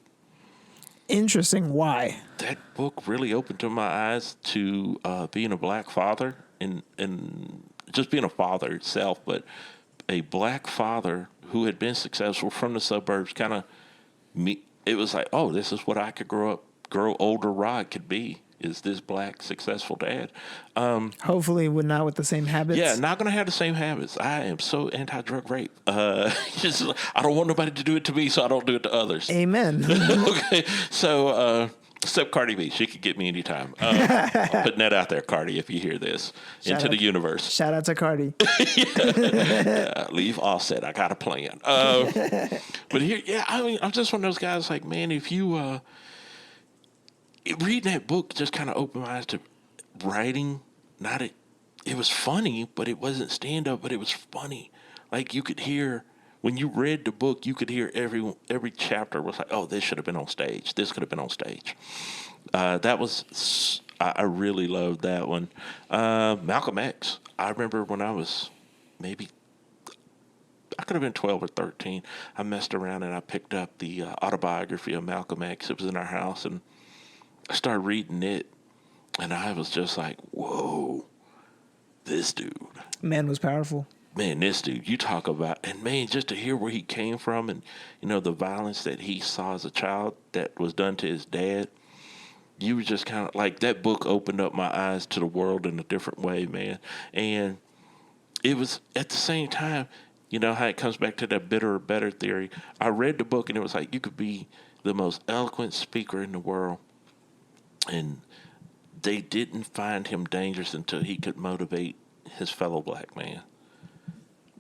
Interesting. Why? That book really opened to my eyes to being a black father and just being a father itself, but a black father who had been successful from the suburbs. It was like, oh, this is what I could grow older. Rod could be. Is this black successful dad? Hopefully not with the same habits. Yeah, not going to have the same habits. I am so anti-drug rape. I don't want nobody to do it to me, so I don't do it to others. Amen. Okay, so except Cardi B, she could get me anytime. I'm putting that out there, Cardi, if you hear this, into the universe. Shout out to Cardi. Leave Offset. I got a plan. But here, I'm just one of those guys like, man, if you reading that book just kind of opened my eyes to writing. It was funny, but it wasn't stand up, but it was funny. Like you could hear when you read the book, you could hear every chapter was like, oh, this should have been on stage. This could have been on stage. I really loved that one. Malcolm X. I remember when I was I could have been 12 or 13. I messed around and I picked up the autobiography of Malcolm X. It was in our house, and I started reading it, and I was just like, whoa, this dude. Man was powerful. Man, this dude, you talk about, and man, just to hear where he came from and, the violence that he saw as a child that was done to his dad, you were just kind of like, that book opened up my eyes to the world in a different way, man. And it was at the same time, how it comes back to that bitter or better theory. I read the book and it was like, you could be the most eloquent speaker in the world, and they didn't find him dangerous until he could motivate his fellow black man.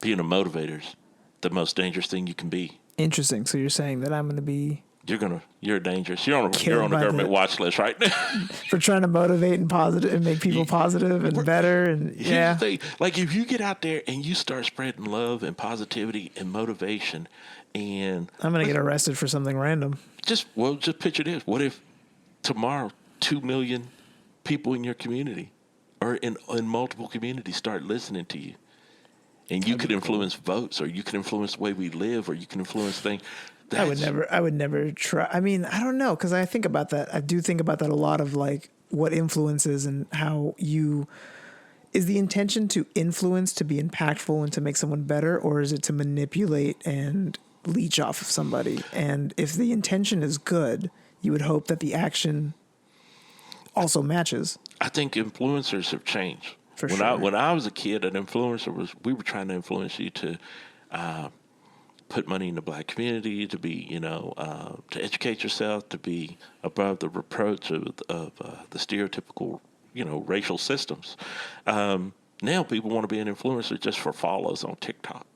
Being a motivator is the most dangerous thing you can be. Interesting. So you're saying that I'm going to be... You're dangerous. You're on a government watch list right now. For trying to motivate and make people positive and better. And yeah. Here's the thing. Like if you get out there and you start spreading love and positivity and motivation, and I'm going to get arrested for something random. Just picture this. What if tomorrow 2 million people in your community or in multiple communities start listening to you? And you could influence votes, or you can influence the way we live, or you can influence things. I would never try. I mean, I don't know, because I think about that. I do think about that a lot, of like what influences and how is the intention to influence, to be impactful and to make someone better, or is it to manipulate and leech off of somebody? And if the intention is good, you would hope that the action also matches. I think influencers have changed. When I was a kid, an influencer we were trying to influence you to put money in the black community, to be, to educate yourself, to be above the reproach of the stereotypical, racial systems. Now people want to be an influencer just for follows on TikTok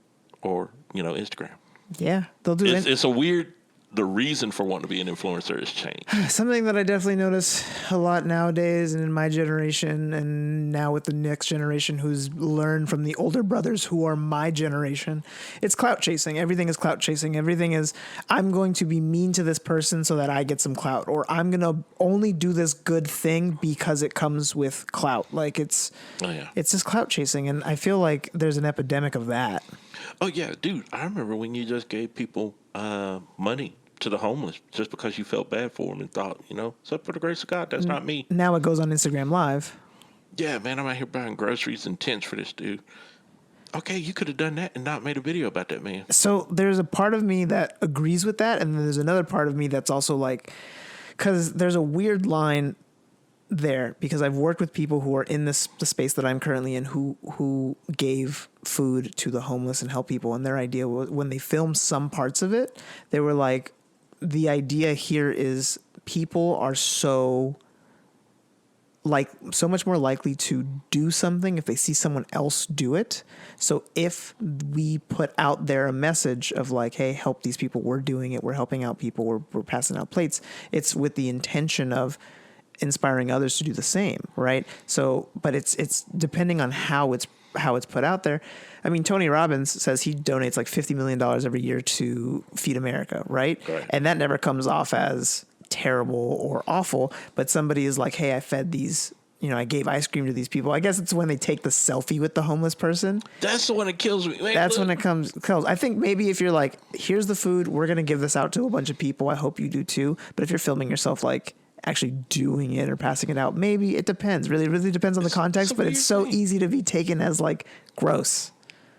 or, Instagram. Yeah, they'll do it. It's a weird... The reason for wanting to be an influencer has changed. Something that I definitely notice a lot nowadays, and in my generation, and now with the next generation who's learned from the older brothers who are my generation, it's clout chasing. Everything is clout chasing. Everything is, I'm going to be mean to this person so that I get some clout, or I'm going to only do this good thing because it comes with clout. Like it's just clout chasing, and I feel like there's an epidemic of that. Oh yeah, dude! I remember when you just gave people money to the homeless just because you felt bad for them and thought, except for the grace of God, that's not me. Now it goes on Instagram Live. Yeah, man, I'm out here buying groceries and tents for this dude. Okay, you could have done that and not made a video about that, man. So there's a part of me that agrees with that, and then there's another part of me that's also like, because there's a weird line there, because I've worked with people who are in the space that I'm currently in who gave food to the homeless and help people, and their idea was, when they filmed some parts of it, they were like, the idea here is people are so much more likely to do something if they see someone else do it. So if we put out there a message of like, hey, help these people, we're doing it, we're helping out people, we're passing out plates, it's with the intention of inspiring others to do the same, right? So, but it's depending on how it's put out there. I mean, Tony Robbins says he donates like $50 million every year to Feed America, right? And that never comes off as terrible or awful, but somebody is like, hey, I fed these, I gave ice cream to these people. I guess it's when they take the selfie with the homeless person. That's the one that kills me. That's when it comes. I think maybe if you're like, here's the food, we're going to give this out to a bunch of people, I hope you do too. But if you're filming yourself like actually doing it or passing it out, maybe it depends. Really depends on the context, but it's so easy to be taken as like gross.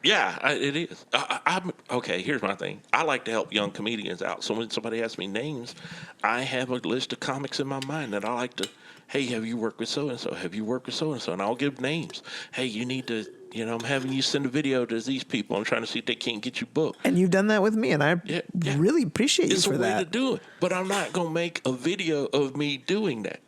Yeah, it is. I'm okay. Here's my thing. I like to help young comedians out. So when somebody asks me names, I have a list of comics in my mind that I like to. Hey, have you worked with so and so? Have you worked with so and so? And I'll give names. Hey, you need to. I'm having you send a video to these people. I'm trying to see if they can't get you booked. And you've done that with me, and I really appreciate you for that. It's a way to do it. But I'm not going to make a video of me doing that.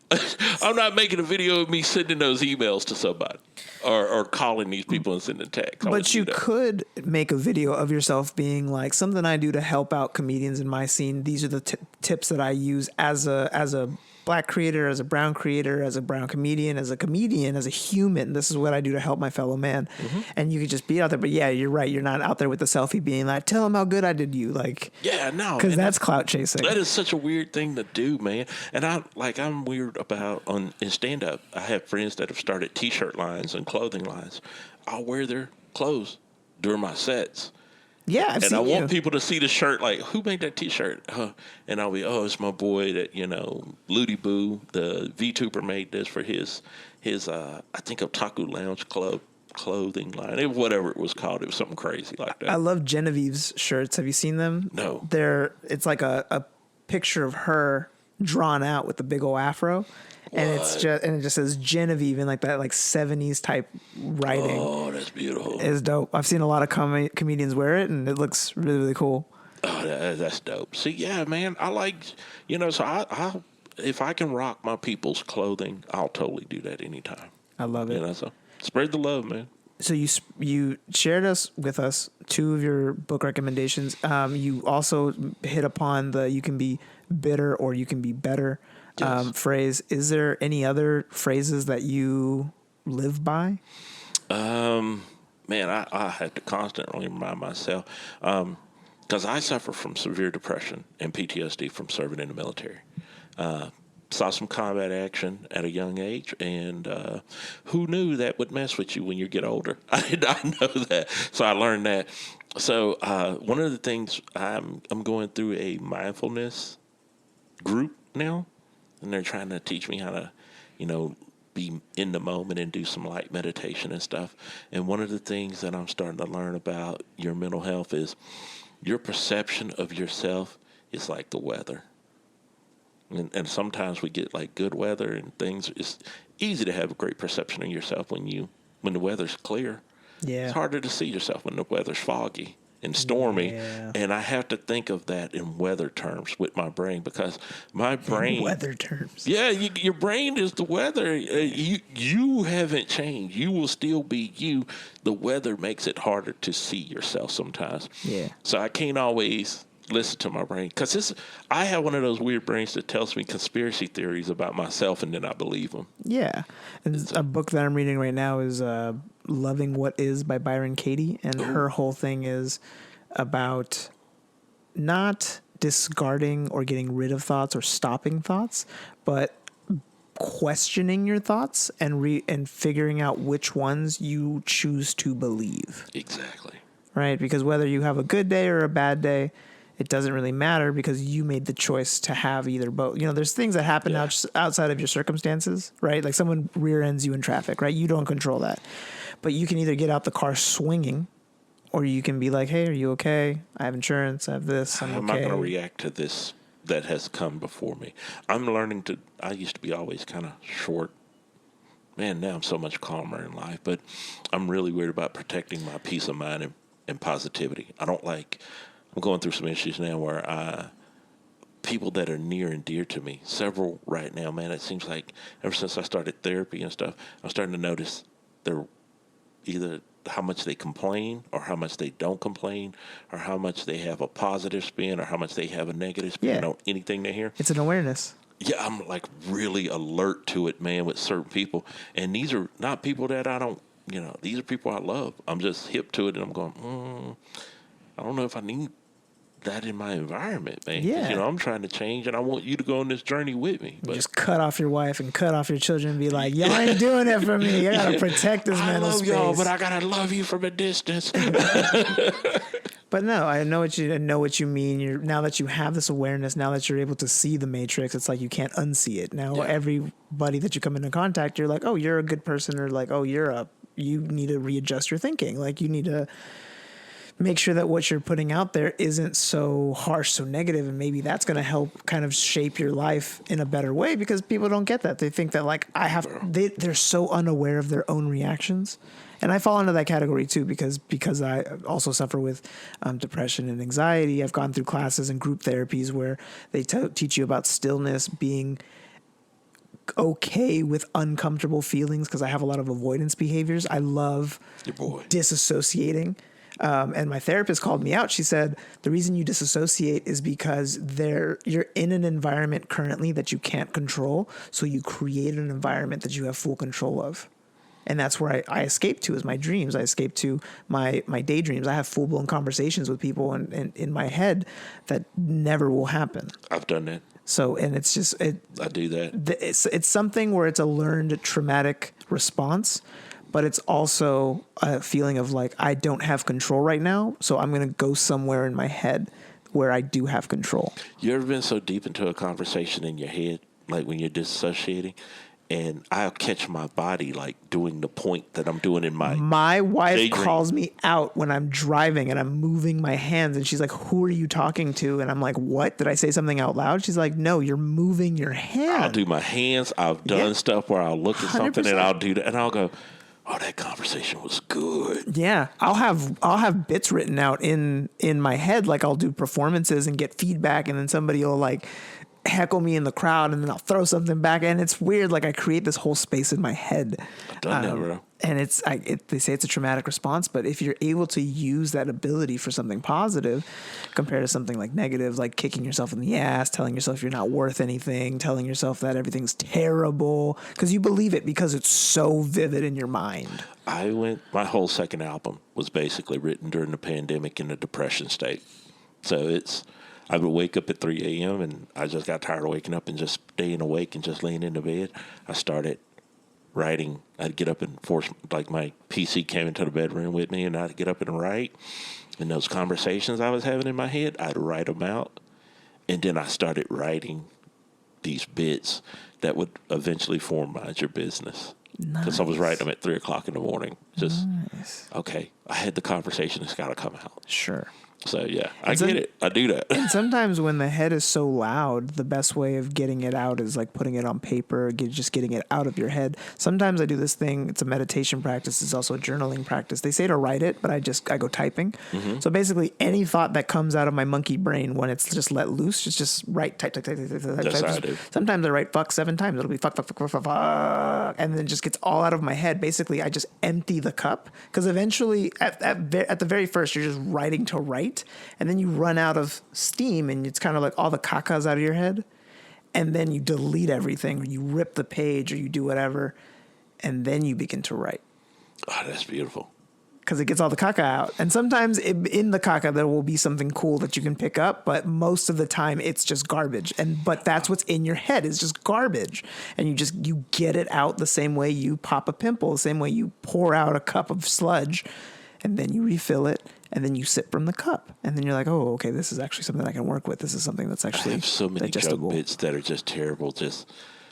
I'm not making a video of me sending those emails to somebody or calling these people and sending texts. But you could make a video of yourself being like, something I do to help out comedians in my scene. These are the tips that I use as a black creator, as a brown creator, as a brown comedian, as a human. This is what I do to help my fellow man. Mm-hmm. And you could just be out there. But yeah, you're right. You're not out there with the selfie being like, tell him how good I did you. Like, yeah, no. Because that's clout chasing. That is such a weird thing to do, man. And I'm weird about in stand-up. I have friends that have started T-shirt lines and clothing lines. I'll wear their clothes during my sets. Yeah, I've seen I want people to see the shirt, like, who made that T-shirt? And I'll be, it's my boy that, Ludi Boo, the VTuber made this for his I think, Otaku Lounge Club clothing line, whatever it was called. It was something crazy like that. I love Genevieve's shirts. Have you seen them? No. It's like a picture of her drawn out with the big old afro. And it just says Genevieve in like that 70s type writing. Oh, that's beautiful. It's dope. I've seen a lot of comedians wear it, and it looks really, really cool. Oh, that's dope. See, yeah, man, I like, so I if I can rock my people's clothing, I'll totally do that anytime. I love it. So spread the love, man. So you shared with us two of your book recommendations. You also hit upon you can be bitter or you can be better. Yes. Phrase. Is there any other phrases that you live by? Man, I have to constantly remind myself because I suffer from severe depression and PTSD from serving in the military. Saw some combat action at a young age, and who knew that would mess with you when you get older? I did not know that, so I learned that. So one of the things I'm going through a mindfulness group now. And they're trying to teach me how to, be in the moment and do some light meditation and stuff. And one of the things that I'm starting to learn about your mental health is your perception of yourself is like the weather. And sometimes we get like good weather and things. It's easy to have a great perception of yourself when the weather's clear. Yeah. It's harder to see yourself when the weather's foggy and stormy, and I have to think of that in weather terms with my brain because my brain... In weather terms. Yeah, your brain is the weather. You haven't changed. You will still be you. The weather makes it harder to see yourself sometimes. Yeah. So I can't always listen to my brain because I have one of those weird brains that tells me conspiracy theories about myself and then I believe them. Yeah. And a book that I'm reading right now is Loving What Is by Byron Katie, and her whole thing is about not discarding or getting rid of thoughts or stopping thoughts, but questioning your thoughts and figuring out which ones you choose to believe. Exactly. Right? Because whether you have a good day or a bad day, it doesn't really matter because you made the choice to have either both. There's things that happen outside of your circumstances, right? Like someone rear ends you in traffic, right? You don't control that. But you can either get out the car swinging or you can be like, hey, are you okay? I have insurance. I have this. I'm okay. not going to react to this that has come before me. I'm learning I used to be always kind of short. Man, now I'm so much calmer in life. But I'm really weird about protecting my peace of mind and positivity. I'm going through some issues now where people that are near and dear to me, several right now, man, it seems like ever since I started therapy and stuff, I'm starting to notice they're either how much they complain or how much they don't complain or how much they have a positive spin or how much they have a negative spin on anything they hear. It's an awareness. Yeah, I'm like really alert to it, man, with certain people. And these are not people that I don't, these are people I love. I'm just hip to it and I'm going, I don't know if I need that in my environment, man. Yeah. I'm trying to change and I want you to go on this journey with me. But just cut off your wife and cut off your children and be like, y'all ain't doing it for me. I gotta protect this mental space. I love y'all, but I gotta love you from a distance. But no, I know what you mean. Now that you have this awareness, now that you're able to see the matrix, it's like you can't unsee it. Now everybody that you come into contact, you're like, oh, you're a good person, or like, oh, you need to readjust your thinking. Like you need to make sure that what you're putting out there isn't so harsh, so negative, and maybe that's going to help kind of shape your life in a better way because people don't get that. They think that like they're so unaware of their own reactions. And I fall into that category too because I also suffer with depression and anxiety. I've gone through classes and group therapies where they teach you about stillness, being okay with uncomfortable feelings because I have a lot of avoidance behaviors. I love disassociating. And my therapist called me out. She said, the reason you disassociate is because you're in an environment currently that you can't control. So you create an environment that you have full control of. And that's where I escape to is my dreams. I escape to my daydreams. I have full-blown conversations with people in my head that never will happen. I've done that. So, and it's just... I do that. It's something where it's a learned traumatic response, but it's also a feeling of like, I don't have control right now, so I'm going to go somewhere in my head where I do have control. You ever been so deep into a conversation in your head, like when you're disassociating, and I'll catch my body like doing the point that I'm doing in my wife daydream. Calls me out when I'm driving and I'm moving my hands, and she's like, who are you talking to? And I'm like, what? Did I say something out loud? She's like, no, you're moving your hand. I'll do my hands. I've done stuff where I'll look at 100%. something and I'll do that, and I'll go, oh, that conversation was good. Yeah, I'll have bits written out in my head, like I'll do performances and get feedback, and then somebody will like heckle me in the crowd, and then I'll throw something back, and it's weird. Like I create this whole space in my head. I've done that, bro. And they say it's a traumatic response, but if you're able to use that ability for something positive compared to something like negative, like kicking yourself in the ass, telling yourself you're not worth anything, telling yourself that everything's terrible, because you believe it because it's so vivid in your mind. My whole second album was basically written during the pandemic in a depression state. So I would wake up at 3 a.m. and I just got tired of waking up and just staying awake and just laying in the bed. I started writing. I'd get up and like my PC came into the bedroom with me, and I'd get up and write. And those conversations I was having in my head, I'd write them out. And then I started writing these bits that would eventually form Mind Your Business. Because I was writing them at 3 o'clock in the morning. Just, okay, I had the conversation. It's got to come out. Sure. So, yeah, I get it. I do that. And sometimes when the head is so loud, the best way of getting it out is like putting it on paper, just getting it out of your head. Sometimes I do this thing. It's a meditation practice. It's also a journaling practice. They say to write it, but I go typing. Mm-hmm. So basically any thought that comes out of my monkey brain when it's just let loose, just write, type. That's how I do. Sometimes I write fuck 7 times. It'll be fuck, and then it just gets all out of my head. Basically, I just empty the cup, because eventually at the very first, you're just writing to write. And then you run out of steam, and it's kind of like all the caca's out of your head. And then you delete everything, or you rip the page, or you do whatever. And then you begin to write. Oh, that's beautiful. Because it gets all the caca out. And sometimes in the caca, there will be something cool that you can pick up. But most of the time, it's just garbage. But that's what's in your head. It's just garbage. And you get it out the same way you pop a pimple, the same way you pour out a cup of sludge. And then you refill it, and then you sip from the cup. And then you're like, oh, okay, this is actually something I can work with. This is something that's actually I have so many digestible. joke bits that are just terrible. Just,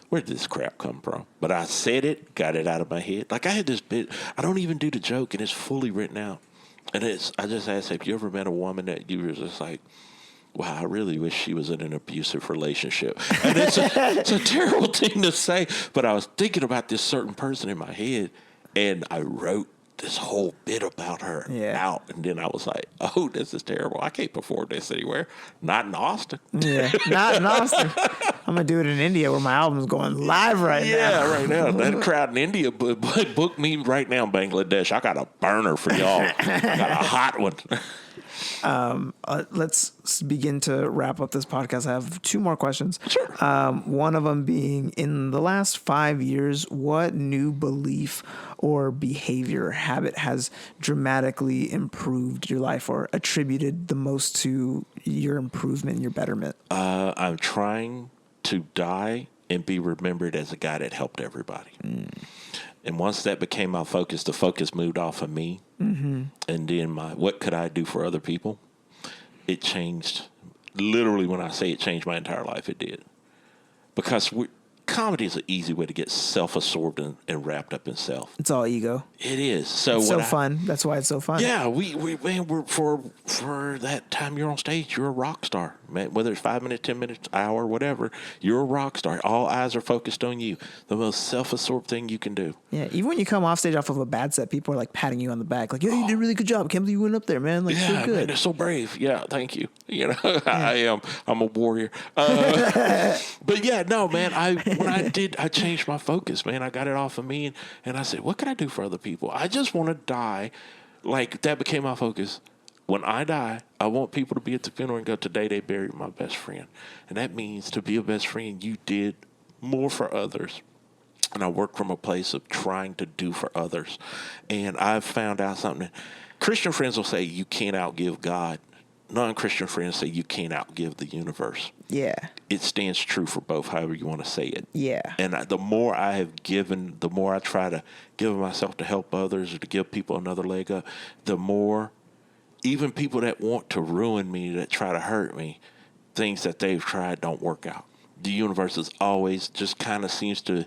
where did this crap come from? But I said it, got it out of my head. Like I had this bit, I don't even do the joke, and it's fully written out. And I just asked, have you ever met a woman that you were just like, wow, I really wish she was in an abusive relationship. And it's a terrible thing to say, but I was thinking about this certain person in my head, and I wrote this whole bit about her out, and then I was like, oh, this is terrible. I can't perform this anywhere. Not in Austin. Yeah, not in Austin. I'm going to do it in India, where my album's going live right now. Yeah, right now. That crowd in India book me right now in Bangladesh. I got a burner for y'all. I got a hot one. Let's begin to wrap up this podcast. I have 2 more questions. Sure. One of them being, in the last 5 years, what new belief or behavior habit has dramatically improved your life or attributed the most to your improvement and your betterment? I'm trying to die and be remembered as a guy that helped everybody. And once that became my focus, the focus moved off of me. Mm-hmm. And then what could I do for other people? It changed. Literally, when I say it changed my entire life, it did. Because comedy is an easy way to get self-absorbed and wrapped up in self. It's all ego. It is. So it's so fun. That's why it's so fun. Yeah, we're for that time you're on stage, you're a rock star, man. Whether it's 5 minutes, 10 minutes, hour, whatever, you're a rock star. All eyes are focused on you. The most self-absorbed thing you can do. Yeah, even when you come off stage off of a bad set, people are like patting you on the back, like, "Yo, you did a really good job. Can't believe you went up there, man. Like, so good. Man, they're so brave. Yeah, thank you. You know, yeah. I'm a warrior. But yeah, no, man. I changed my focus, man. I got it off of me, and I said, what can I do for other people? I just want to die Like, that became my focus. When I die, I want people to be at the funeral and go, today they buried my best friend. And that means to be a best friend, you did more for others. And I work from a place of trying to do for others. And I've found out something. Christian friends will say you can't outgive God. Non-Christian friends say you can't outgive the universe. Yeah. It stands true for both, however you want to say it. Yeah. And the more I have given, the more I try to give myself to help others or to give people another leg up, the more even people that want to ruin me, that try to hurt me, things that they've tried don't work out. The universe is always just kind of seems to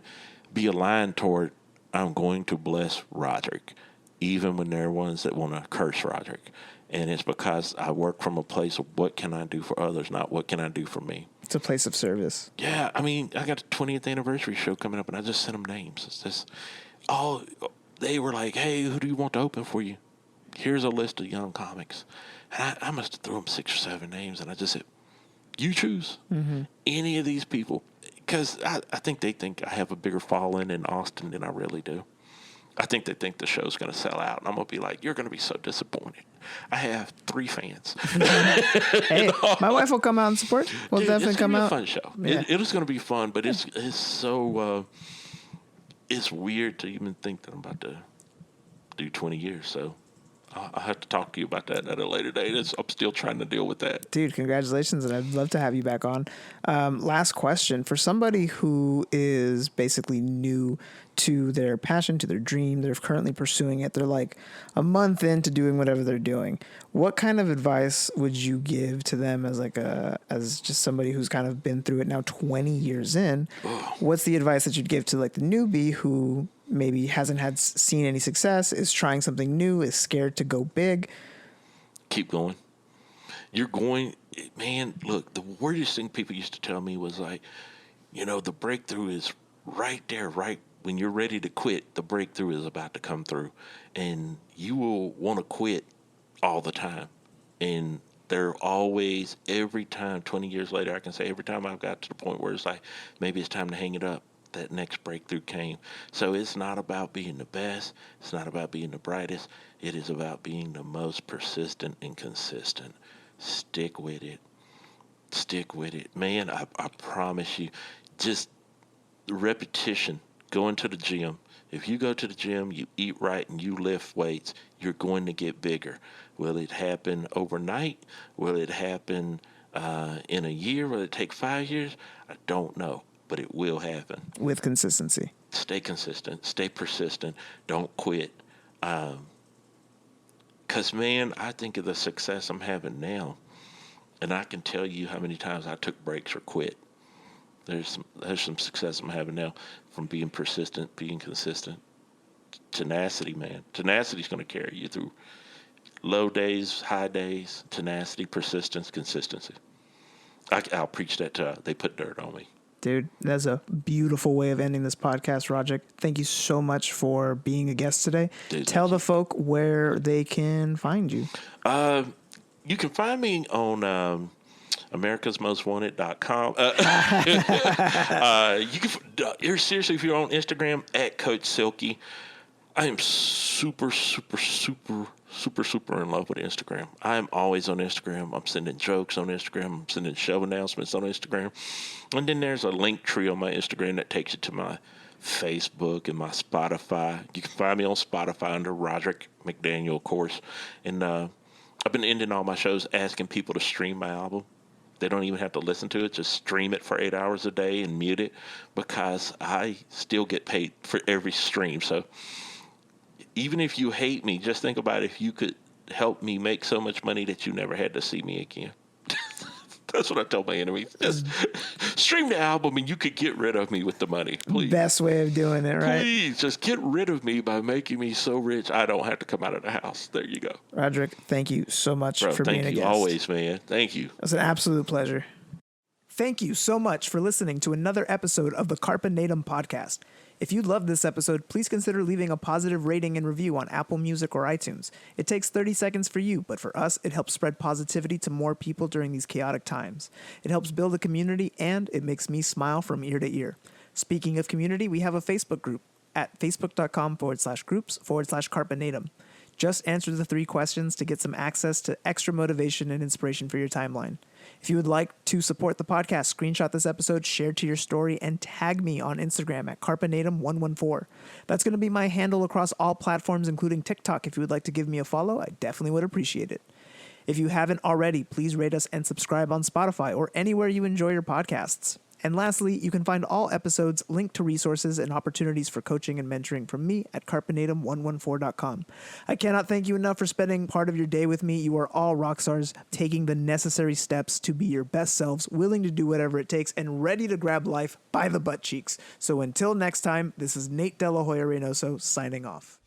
be aligned toward, I'm going to bless Roderick, even when there are ones that want to curse Roderick. And it's because I work from a place of what can I do for others, not what can I do for me. It's a place of service. Yeah, I mean, I got a 20th anniversary show coming up, and I just sent them names. It's just, they were like, hey, who do you want to open for you? Here's a list of young comics. And I must have threw them 6 or 7 names, and I just said, you choose any of these people. Because I think they think I have a bigger following in Austin than I really do. I think they think the show's going to sell out, and I'm going to be like, you're going to be so disappointed. I have 3 fans. Hey, my wife will come out and support. We'll Dude, definitely come out. It's going to be a fun show. Yeah. It is going to be fun, but it's so it's weird to even think that I'm about to do 20 years. So I'll have to talk to you about that at a later date. I'm still trying to deal with that. Dude, congratulations, and I'd love to have you back on. Last question. For somebody who is basically new to their passion, to their dream, they're currently pursuing it, they're like a month into doing whatever they're doing, what kind of advice would you give to them as just somebody who's kind of been through it now 20 years in? What's the advice that you'd give to like the newbie who maybe hasn't seen any success, is trying something new, is scared to go big? Keep going. You're going, man, look, the weirdest thing people used to tell me was like, the breakthrough is right there, right when you're ready to quit, the breakthrough is about to come through. And you will want to quit all the time. And they're always, every time, 20 years later, I can say every time I've got to the point where it's like, maybe it's time to hang it up, that next breakthrough came. So it's not about being the best. It's not about being the brightest. It is about being the most persistent and consistent. Stick with it. Stick with it. Man, I promise you, just repetition, going to the gym. If you go to the gym, you eat right, and you lift weights, you're going to get bigger. Will it happen overnight? Will it happen in a year? Will it take 5 years? I don't know. But it will happen. With consistency. Stay consistent. Stay persistent. Don't quit. Because, man, I think of the success I'm having now, and I can tell you how many times I took breaks or quit. There's some success I'm having now from being persistent, being consistent. Tenacity, man. Tenacity's going to carry you through low days, high days. Tenacity, persistence, consistency. I'll preach that till they put dirt on me. Dude, that's a beautiful way of ending this podcast, Roderick. Thank you so much for being a guest today. Dude, tell the folk where they can find you. You can find me on americasmostwanted.com. You can seriously, if you're on Instagram, at Coach Silky. I am super in love with Instagram. I'm always on Instagram. I'm sending jokes on Instagram. I'm sending show announcements on Instagram. And then there's a link tree on my Instagram that takes you to my Facebook and my Spotify. You can find me on Spotify under Roderick McDaniel, of course. And I've been ending all my shows asking people to stream my album. They don't even have to listen to it. Just stream it for 8 hours a day and mute it, because I still get paid for every stream. So even if you hate me, just think about if you could help me make so much money that you never had to see me again. That's what I tell my enemies. Just stream the album and you could get rid of me with the money, please. Best way of doing it, right? Please, just get rid of me by making me so rich I don't have to come out of the house. There you go. Roderick, thank you so much for being a guest. Thank you always, man. Thank you. It's an absolute pleasure. Thank you so much for listening to another episode of the Carpe Natem Podcast. If you loved this episode, please consider leaving a positive rating and review on Apple Music or iTunes. It takes 30 seconds for you, but for us, it helps spread positivity to more people during these chaotic times. It helps build a community, and it makes me smile from ear to ear. Speaking of community, we have a Facebook group at facebook.com/groups/Carpe Natem. Just answer the 3 questions to get some access to extra motivation and inspiration for your timeline. If you would like to support the podcast, screenshot this episode, share to your story, and tag me on Instagram at Carpe Natem 114. That's going to be my handle across all platforms, including TikTok. If you would like to give me a follow, I definitely would appreciate it. If you haven't already, please rate us and subscribe on Spotify or anywhere you enjoy your podcasts. And lastly, you can find all episodes, linked to resources and opportunities for coaching and mentoring from me at carpenatem114.com. I cannot thank you enough for spending part of your day with me. You are all rock stars, taking the necessary steps to be your best selves, willing to do whatever it takes, and ready to grab life by the butt cheeks. So until next time, this is Nate Hoya-Reynoso signing off.